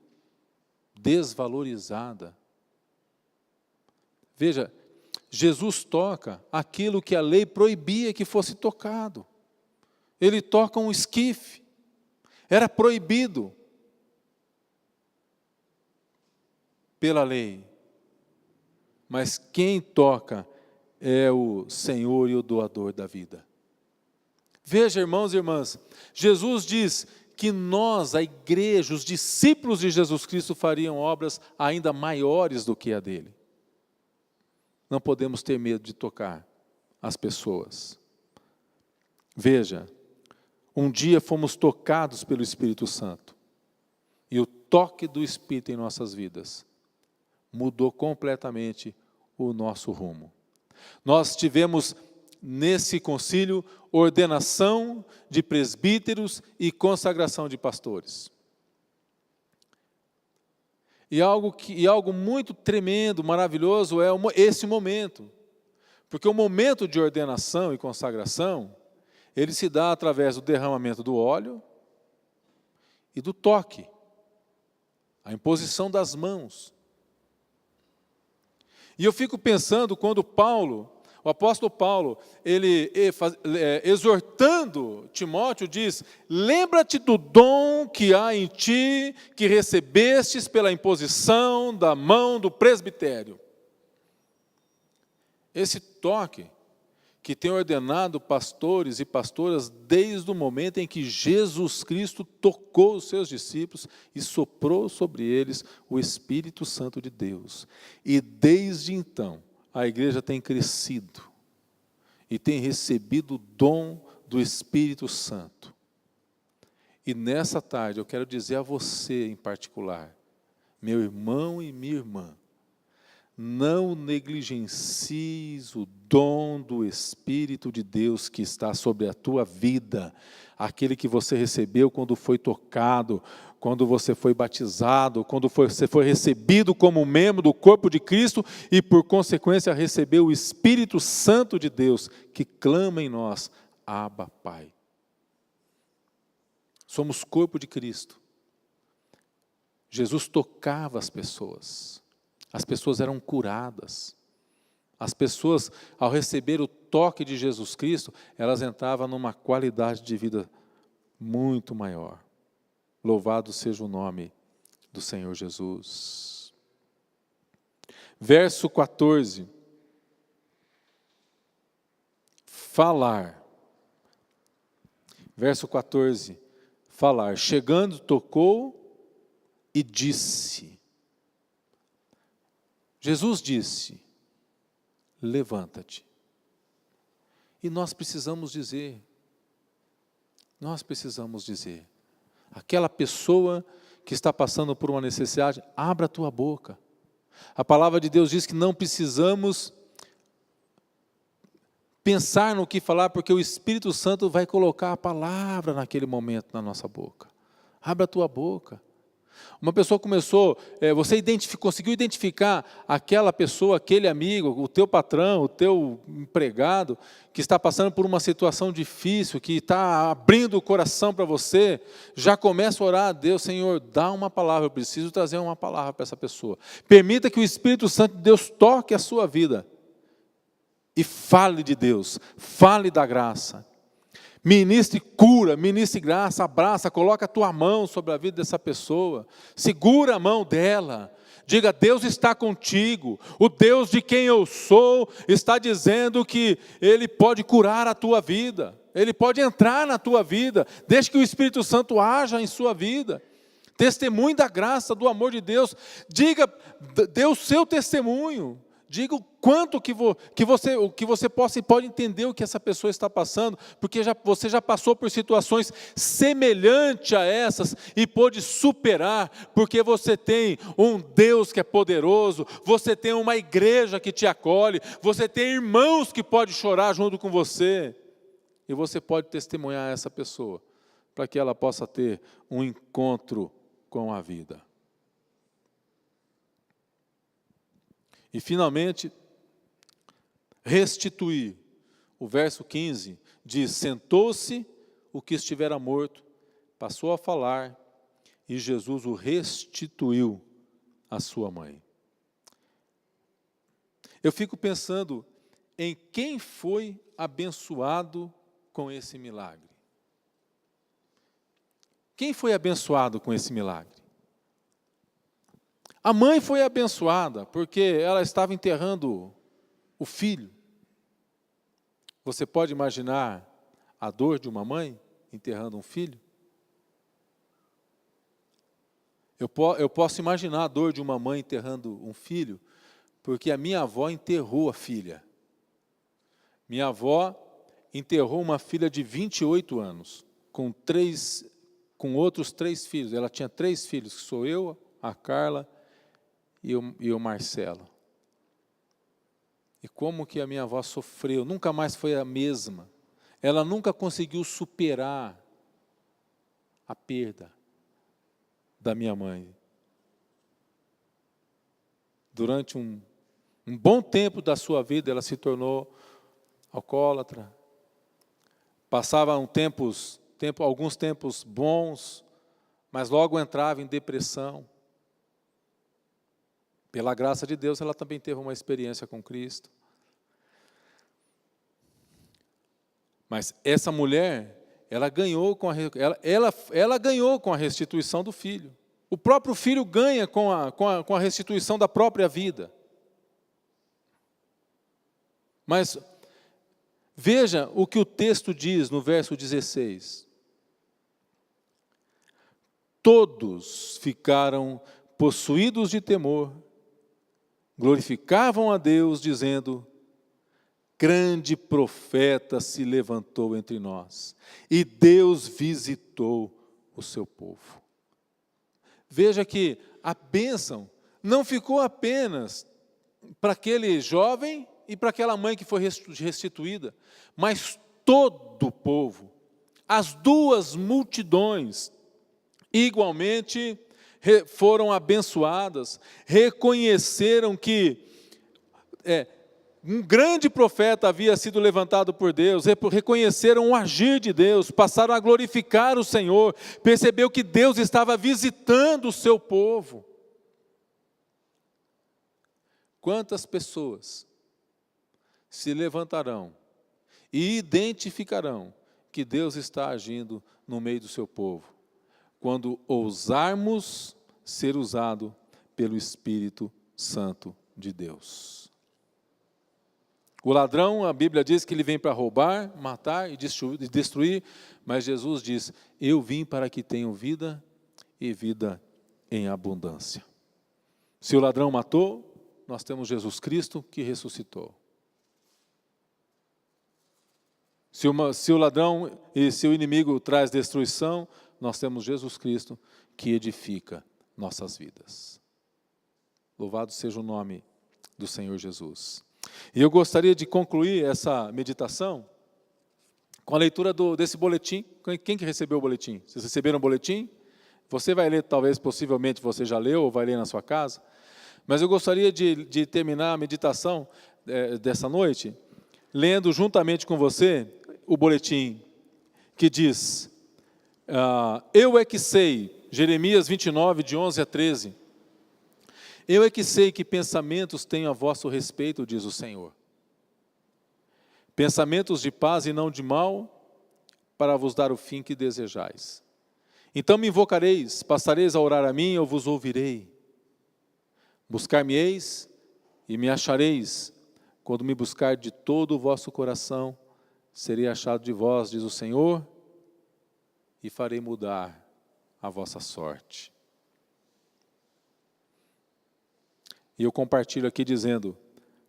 desvalorizada. Veja, Jesus toca aquilo que a lei proibia que fosse tocado. Ele toca um esquife. Era proibido pela lei. Mas quem toca é o Senhor e o doador da vida. Veja, irmãos e irmãs, Jesus diz que nós, a igreja, os discípulos de Jesus Cristo, fariam obras ainda maiores do que a dele. Não podemos ter medo de tocar as pessoas. Veja, um dia fomos tocados pelo Espírito Santo, e o toque do Espírito em nossas vidas mudou completamente o nosso rumo. Nós tivemos nesse concílio ordenação de presbíteros e consagração de pastores. E algo muito tremendo, maravilhoso é esse momento. Porque o momento de ordenação e consagração, ele se dá através do derramamento do óleo e do toque, a imposição das mãos. E eu fico pensando quando o apóstolo Paulo, ele exortando Timóteo, diz, lembra-te do dom que há em ti, que recebestes pela imposição da mão do presbitério. Esse toque que tem ordenado pastores e pastoras desde o momento em que Jesus Cristo tocou os seus discípulos e soprou sobre eles o Espírito Santo de Deus. E desde então, a igreja tem crescido e tem recebido o dom do Espírito Santo. E nessa tarde eu quero dizer a você em particular, meu irmão e minha irmã, não negligencies o dom do Espírito de Deus que está sobre a tua vida, aquele que você recebeu quando foi tocado, quando você foi batizado, quando você foi recebido como membro do corpo de Cristo e, por consequência, recebeu o Espírito Santo de Deus, que clama em nós, Abba, Pai. Somos corpo de Cristo. Jesus tocava as pessoas eram curadas. As pessoas, ao receber o toque de Jesus Cristo, elas entravam numa qualidade de vida muito maior. Louvado seja o nome do Senhor Jesus. Verso 14. Falar. Verso 14. Falar. Chegando, tocou e disse. Jesus disse, levanta-te. E nós precisamos dizer, aquela pessoa que está passando por uma necessidade, abra a tua boca. A palavra de Deus diz que não precisamos pensar no que falar, porque o Espírito Santo vai colocar a palavra naquele momento na nossa boca. Abra a tua boca. Uma pessoa começou, você conseguiu identificar aquela pessoa, aquele amigo, o teu patrão, o teu empregado, que está passando por uma situação difícil, que está abrindo o coração para você, já começa a orar a Deus: Senhor, dá uma palavra, eu preciso trazer uma palavra para essa pessoa. Permita que o Espírito Santo de Deus toque a sua vida. E fale de Deus, fale da graça. Ministre cura, ministre graça, abraça, coloca a tua mão sobre a vida dessa pessoa. Segura a mão dela. Diga: Deus está contigo. O Deus de quem eu sou está dizendo que Ele pode curar a tua vida. Ele pode entrar na tua vida. Deixe que o Espírito Santo haja em sua vida. Testemunhe da graça, do amor de Deus. Diga, dê o seu testemunho. Diga o quanto que você pode entender o que essa pessoa está passando, porque você já passou por situações semelhantes a essas e pôde superar, porque você tem um Deus que é poderoso, você tem uma igreja que te acolhe, você tem irmãos que podem chorar junto com você, e você pode testemunhar a essa pessoa, para que ela possa ter um encontro com a vida. E finalmente, restituir. O verso 15 diz: sentou-se o que estivera morto, passou a falar, e Jesus o restituiu à sua mãe. Eu fico pensando em quem foi abençoado com esse milagre. Quem foi abençoado com esse milagre? A mãe foi abençoada, porque ela estava enterrando o filho. Você pode imaginar a dor de uma mãe enterrando um filho? Eu posso imaginar a dor de uma mãe enterrando um filho, porque a minha avó enterrou a filha. Minha avó enterrou uma filha de 28 anos, com outros 3 filhos. Ela tinha 3 filhos, que sou eu, a Carla e o Marcelo. E como que a minha avó sofreu, nunca mais foi a mesma. Ela nunca conseguiu superar a perda da minha mãe. Durante um bom tempo da sua vida, ela se tornou alcoólatra. Passava alguns tempos bons, mas logo entrava em depressão. Pela graça de Deus, ela também teve uma experiência com Cristo. Mas essa mulher, ela ganhou com a restituição do filho. O próprio filho ganha com a restituição da própria vida. Mas veja o que o texto diz no verso 16. Todos ficaram possuídos de temor, glorificavam a Deus, dizendo: grande profeta se levantou entre nós, e Deus visitou o seu povo. Veja que a bênção não ficou apenas para aquele jovem e para aquela mãe que foi restituída, mas todo o povo, as 2 multidões, igualmente foram abençoadas, reconheceram que um grande profeta havia sido levantado por Deus, reconheceram o agir de Deus, passaram a glorificar o Senhor, percebeu que Deus estava visitando o seu povo. Quantas pessoas se levantarão e identificarão que Deus está agindo no meio do seu povo, quando ousarmos ser usado pelo Espírito Santo de Deus. O ladrão, a Bíblia diz que ele vem para roubar, matar e destruir, mas Jesus diz: eu vim para que tenham vida e vida em abundância. Se o ladrão matou, nós temos Jesus Cristo que ressuscitou. Se o ladrão e se o inimigo traz destruição, nós temos Jesus Cristo que edifica nossas vidas. Louvado seja o nome do Senhor Jesus. E eu gostaria de concluir essa meditação com a leitura desse boletim. Quem que recebeu o boletim? Vocês receberam o boletim? Você vai ler, talvez, possivelmente você já leu ou vai ler na sua casa, mas eu gostaria de terminar a meditação dessa noite, lendo juntamente com você o boletim que diz, eu é que sei, Jeremias 29, de 11 a 13, eu é que sei que pensamentos tenho a vosso respeito, diz o Senhor. Pensamentos de paz e não de mal, para vos dar o fim que desejais. Então me invocareis, passareis a orar a mim, eu vos ouvirei. Buscar-me-eis e me achareis, quando me buscar de todo o vosso coração, serei achado de vós, diz o Senhor, e farei mudar a vossa sorte. E eu compartilho aqui dizendo,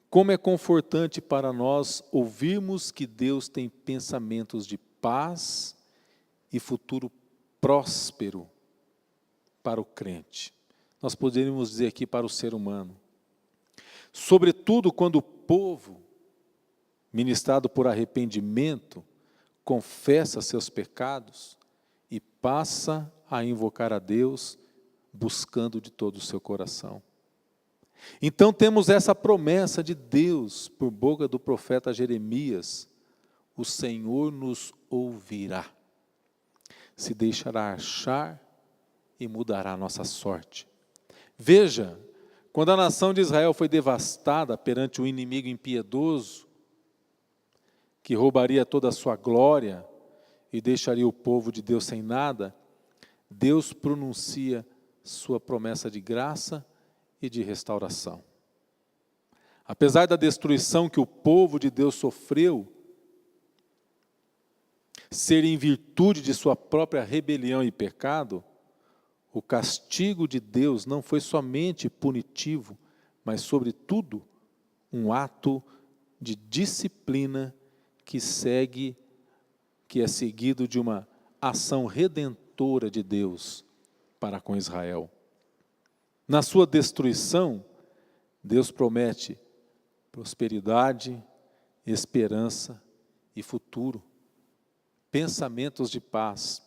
como é confortante para nós ouvirmos que Deus tem pensamentos de paz e futuro próspero para o crente. Nós poderíamos dizer aqui para o ser humano. Sobretudo quando o povo, ministrado por arrependimento, confessa seus pecados e passa a invocar a Deus, buscando de todo o seu coração. Então temos essa promessa de Deus, por boca do profeta Jeremias, o Senhor nos ouvirá, se deixará achar e mudará a nossa sorte. Veja, quando a nação de Israel foi devastada perante o inimigo impiedoso, que roubaria toda a sua glória e deixaria o povo de Deus sem nada, Deus pronuncia sua promessa de graça e de restauração. Apesar da destruição que o povo de Deus sofreu, ser em virtude de sua própria rebelião e pecado, o castigo de Deus não foi somente punitivo, mas, sobretudo, um ato de disciplina que é seguido de uma ação redentora de Deus para com Israel. Na sua destruição, Deus promete prosperidade, esperança e futuro, pensamentos de paz.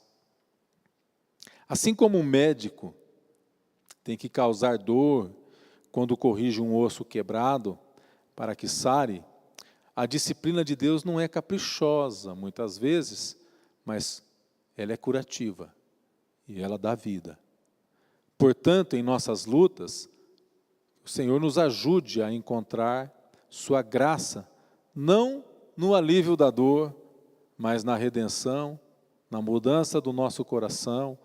Assim como um médico tem que causar dor quando corrige um osso quebrado para que sare, a disciplina de Deus não é caprichosa, muitas vezes, mas ela é curativa e ela dá vida. Portanto, em nossas lutas, o Senhor nos ajude a encontrar sua graça, não no alívio da dor, mas na redenção, na mudança do nosso coração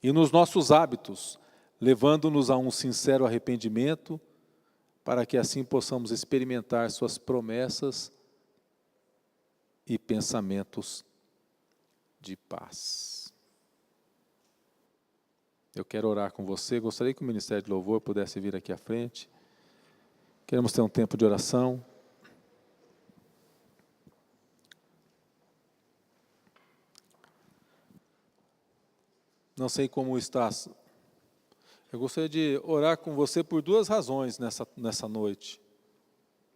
e nos nossos hábitos, levando-nos a um sincero arrependimento, para que assim possamos experimentar suas promessas e pensamentos de paz. Eu quero orar com você, gostaria que o Ministério de Louvor pudesse vir aqui à frente. Queremos ter um tempo de oração. Não sei como está. Eu gostaria de orar com você por duas razões nessa noite.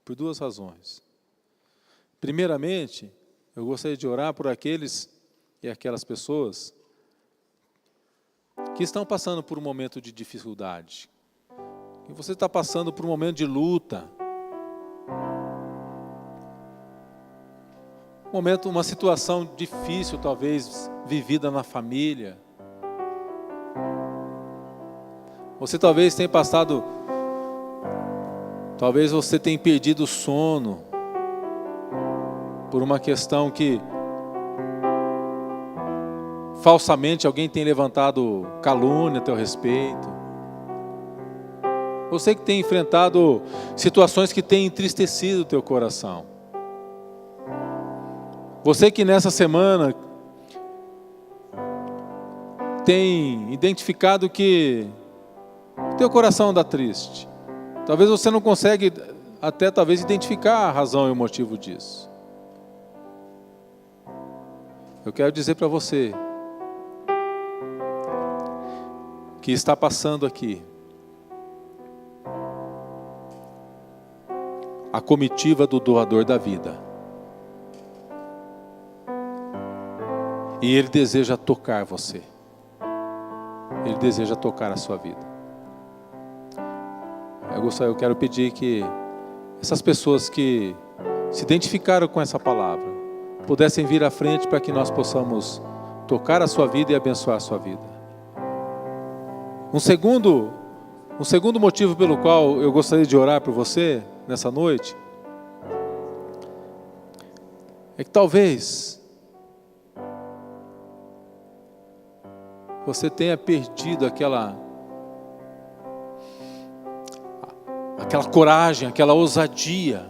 Por duas razões. Primeiramente, eu gostaria de orar por aqueles e aquelas pessoas que estão passando por um momento de dificuldade. Que você está passando por um momento de luta. Uma situação difícil, talvez, vivida na família. Você talvez tenha passado, talvez você tenha perdido o sono por uma questão que falsamente alguém tem levantado calúnia a teu respeito. Você que tem enfrentado situações que têm entristecido o teu coração. Você que nessa semana tem identificado que teu coração anda triste. Talvez você não consegue até talvez identificar a razão e o motivo disso. Eu quero dizer para você que está passando aqui a comitiva do doador da vida. E ele deseja tocar você. Ele deseja tocar a sua vida. Eu quero pedir que essas pessoas que se identificaram com essa palavra pudessem vir à frente para que nós possamos tocar a sua vida e abençoar a sua vida. Um segundo motivo pelo qual eu gostaria de orar por você nessa noite é que talvez você tenha perdido aquela coragem, aquela ousadia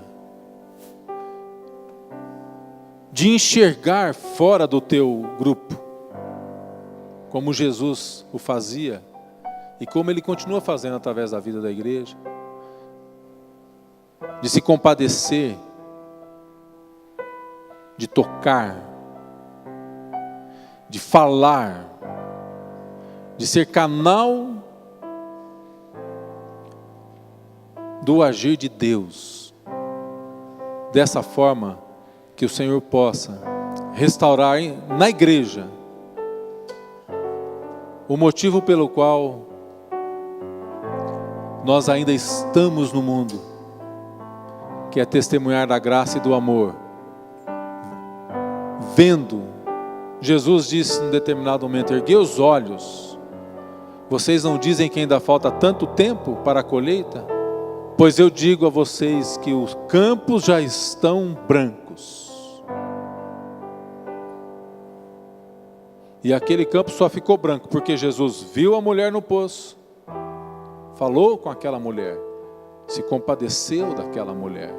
de enxergar fora do teu grupo, como Jesus o fazia e como Ele continua fazendo através da vida da igreja, de se compadecer, de tocar, de falar, de ser canal do agir de Deus, dessa forma que o Senhor possa restaurar na igreja o motivo pelo qual nós ainda estamos no mundo, que é testemunhar da graça e do amor, vendo. Jesus disse em determinado momento: erguei os olhos, vocês não dizem que ainda falta tanto tempo para a colheita? Pois eu digo a vocês que os campos já estão brancos. E aquele campo só ficou branco porque Jesus viu a mulher no poço, falou com aquela mulher, se compadeceu daquela mulher.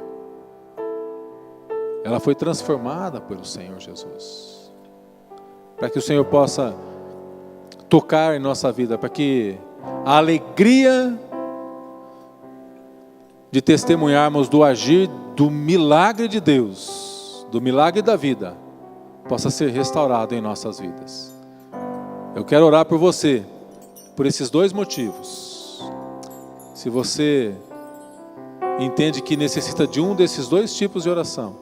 Ela foi transformada pelo Senhor Jesus. Para que o Senhor possa tocar em nossa vida, para que a alegria de testemunharmos do agir, do milagre de Deus, do milagre da vida, possa ser restaurado em nossas vidas. Eu quero orar por você, por esses dois motivos. Se você entende que necessita de um desses dois tipos de oração,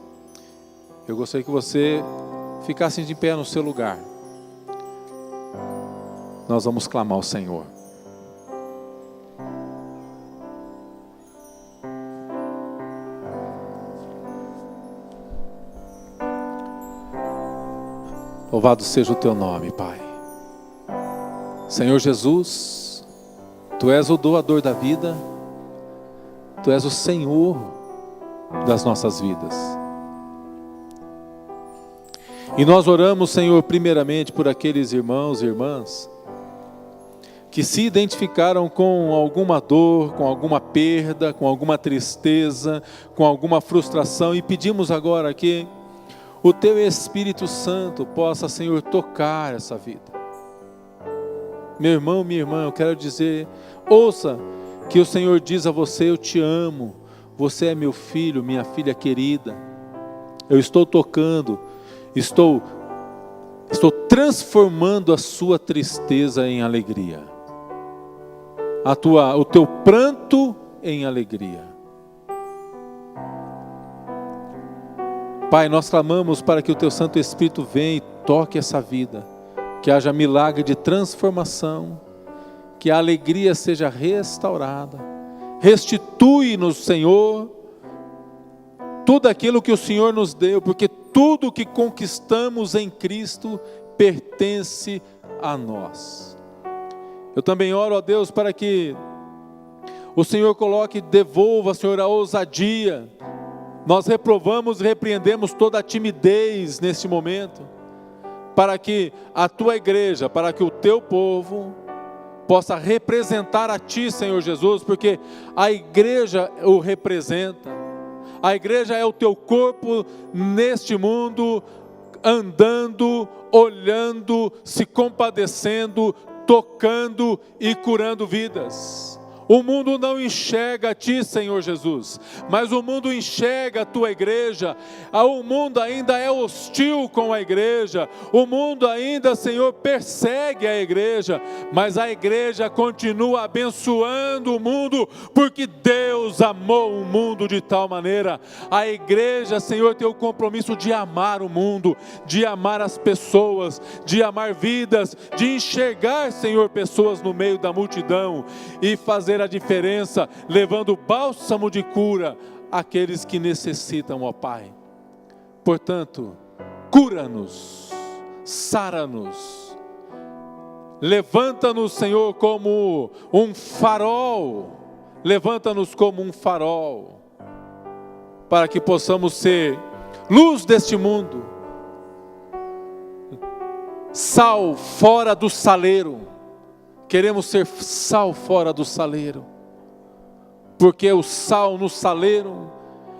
eu gostaria que você ficasse de pé no seu lugar. Nós vamos clamar ao Senhor. Louvado seja o teu nome, Pai. Senhor Jesus, Tu és o doador da vida, Tu és o Senhor das nossas vidas. E nós oramos, Senhor, primeiramente por aqueles irmãos e irmãs que se identificaram com alguma dor, com alguma perda, com alguma tristeza, com alguma frustração, e pedimos agora que o Teu Espírito Santo possa, Senhor, tocar essa vida. Meu irmão, minha irmã, eu quero dizer, ouça que o Senhor diz a você: eu te amo, você é meu filho, minha filha querida. Eu estou tocando, estou transformando a sua tristeza em alegria, o teu pranto em alegria. Pai, nós clamamos para que o Teu Santo Espírito venha e toque essa vida, que haja milagre de transformação, que a alegria seja restaurada. Restitui-nos, Senhor, tudo aquilo que o Senhor nos deu, porque tudo que conquistamos em Cristo pertence a nós. Eu também oro a Deus para que o Senhor devolva, Senhor, a ousadia. Nós reprovamos e repreendemos toda a timidez neste momento, para que a Tua igreja, para que o Teu povo possa representar a Ti, Senhor Jesus, porque a igreja o representa. A igreja é o Teu corpo neste mundo, andando, olhando, se compadecendo, tocando e curando vidas. O mundo não enxerga a Ti, Senhor Jesus, mas o mundo enxerga a Tua igreja. O mundo ainda é hostil com a igreja, o mundo ainda, Senhor, persegue a igreja, mas a igreja continua abençoando o mundo, porque Deus amou o mundo de tal maneira. A igreja, Senhor, tem o compromisso de amar o mundo, de amar as pessoas, de amar vidas, de enxergar, Senhor, pessoas no meio da multidão e fazer a diferença, levando bálsamo de cura àqueles que necessitam, ó Pai. Portanto, cura-nos, sara-nos, levanta-nos, Senhor, como um farol, levanta-nos como um farol, para que possamos ser luz deste mundo, sal fora do saleiro. Queremos ser sal fora do saleiro, porque o sal no saleiro,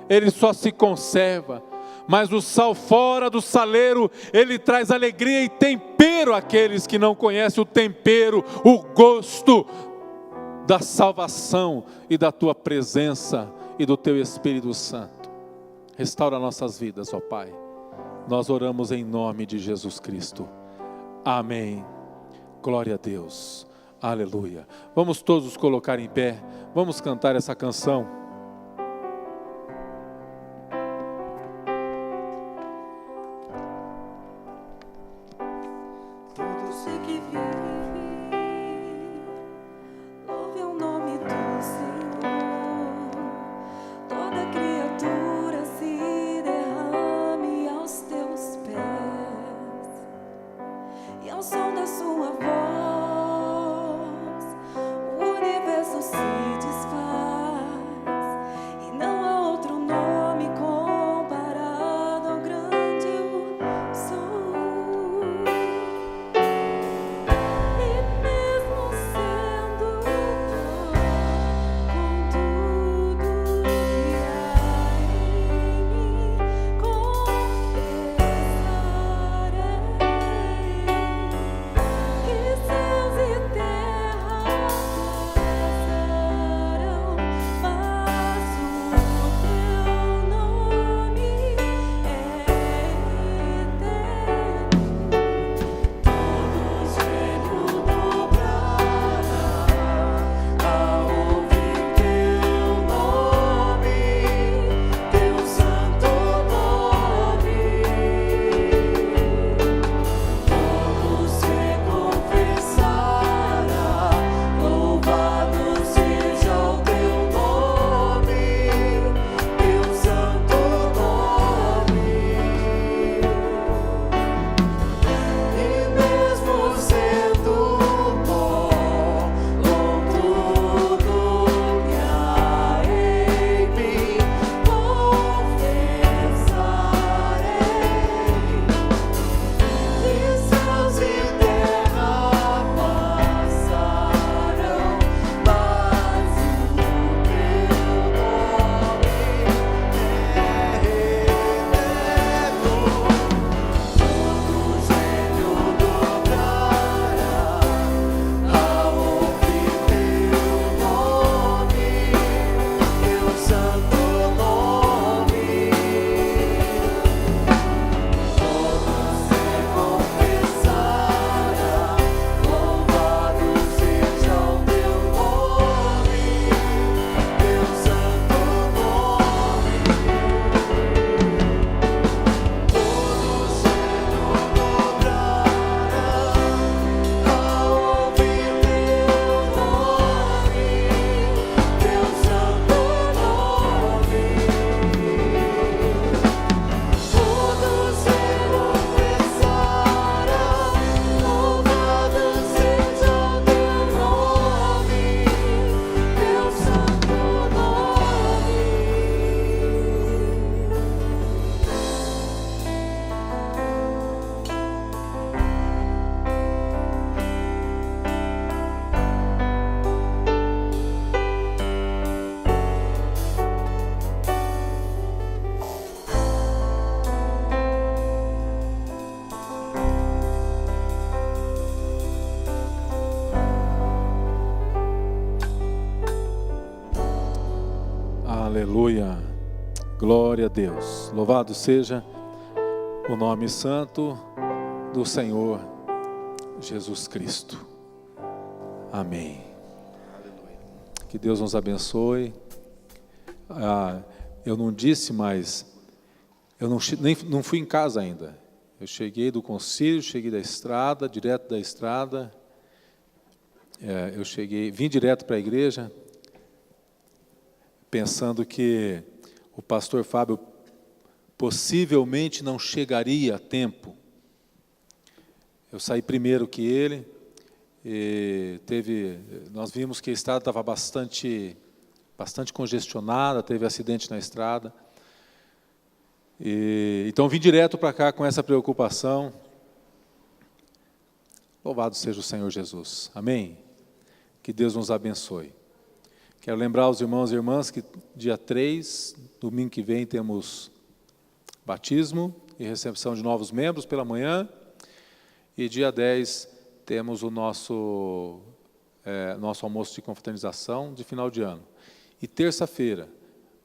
ele só se conserva, mas o sal fora do saleiro, ele traz alegria e tempero àqueles que não conhecem o tempero, o gosto da salvação e da Tua presença e do Teu Espírito Santo. Restaura nossas vidas, ó Pai. Nós oramos em nome de Jesus Cristo. Amém. Glória a Deus. Aleluia. Vamos todos nos colocar em pé. Vamos cantar essa canção. Todos que vivem, louve o nome do Senhor. Toda criatura se derrame aos teus pés, e ao som da sua voz o universo se desfaz. Aleluia. Glória a Deus. Louvado seja o nome santo do Senhor Jesus Cristo. Amém. Que Deus nos abençoe. Eu não disse, mas eu não fui em casa ainda. Eu cheguei do concílio, cheguei da estrada, direto da estrada. Vim direto para a igreja, pensando que o pastor Fábio possivelmente não chegaria a tempo. Eu saí primeiro que ele, e nós vimos que a estrada estava bastante congestionada, teve acidente na estrada. Então vim direto para cá com essa preocupação. Louvado seja o Senhor Jesus. Amém? Que Deus nos abençoe. Quero lembrar os irmãos e irmãs que dia 3, domingo que vem, temos batismo e recepção de novos membros pela manhã. E dia 10 temos o nosso almoço de confraternização de final de ano. E terça-feira,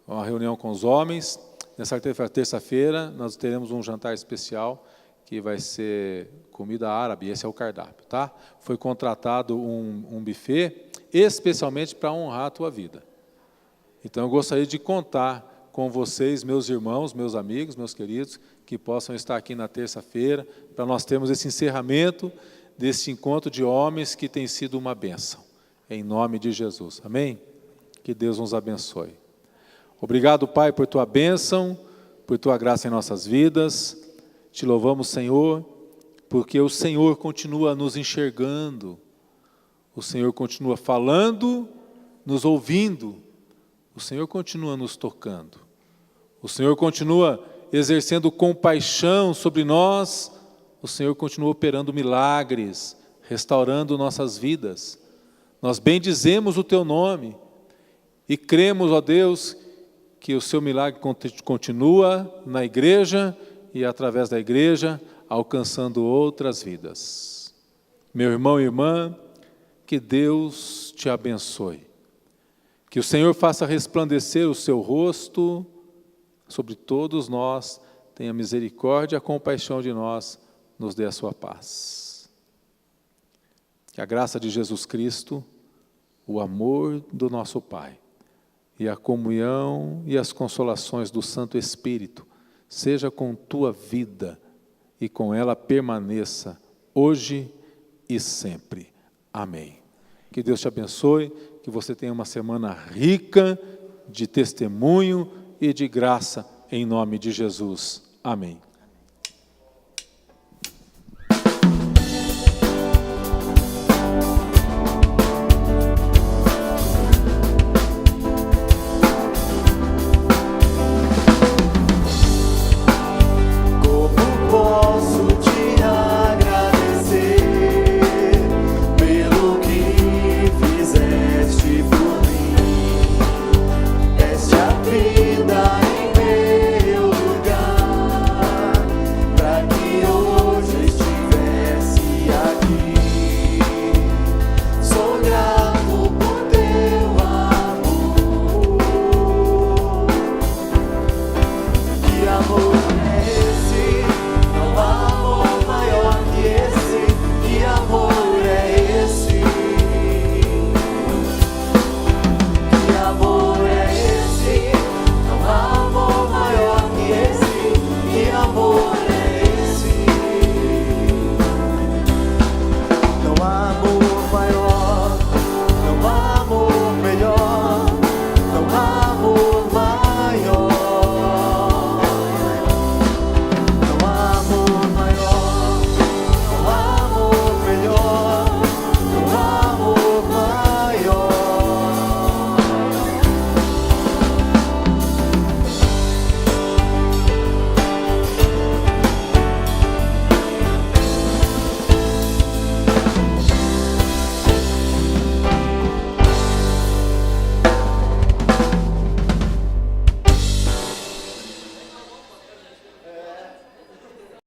uma reunião com os homens. Nessa terça-feira, nós teremos um jantar especial, que vai ser comida árabe, esse é o cardápio, tá? Foi contratado um buffet, especialmente para honrar a tua vida. Então, eu gostaria de contar com vocês, meus irmãos, meus amigos, meus queridos, que possam estar aqui na terça-feira, para nós termos esse encerramento desse encontro de homens que tem sido uma bênção, em nome de Jesus. Amém? Que Deus nos abençoe. Obrigado, Pai, por tua bênção, por tua graça em nossas vidas. Te louvamos, Senhor, porque o Senhor continua nos enxergando, o Senhor continua falando, nos ouvindo, o Senhor continua nos tocando, o Senhor continua exercendo compaixão sobre nós, o Senhor continua operando milagres, restaurando nossas vidas. Nós bendizemos o teu nome e cremos, ó Deus, que o seu milagre continua na igreja e através da igreja, alcançando outras vidas. Meu irmão e irmã, que Deus te abençoe. Que o Senhor faça resplandecer o seu rosto sobre todos nós, tenha misericórdia e compaixão de nós, nos dê a sua paz. Que a graça de Jesus Cristo, o amor do nosso Pai, e a comunhão e as consolações do Santo Espírito, seja com tua vida e com ela permaneça hoje e sempre. Amém. Que Deus te abençoe, que você tenha uma semana rica de testemunho e de graça, em nome de Jesus. Amém.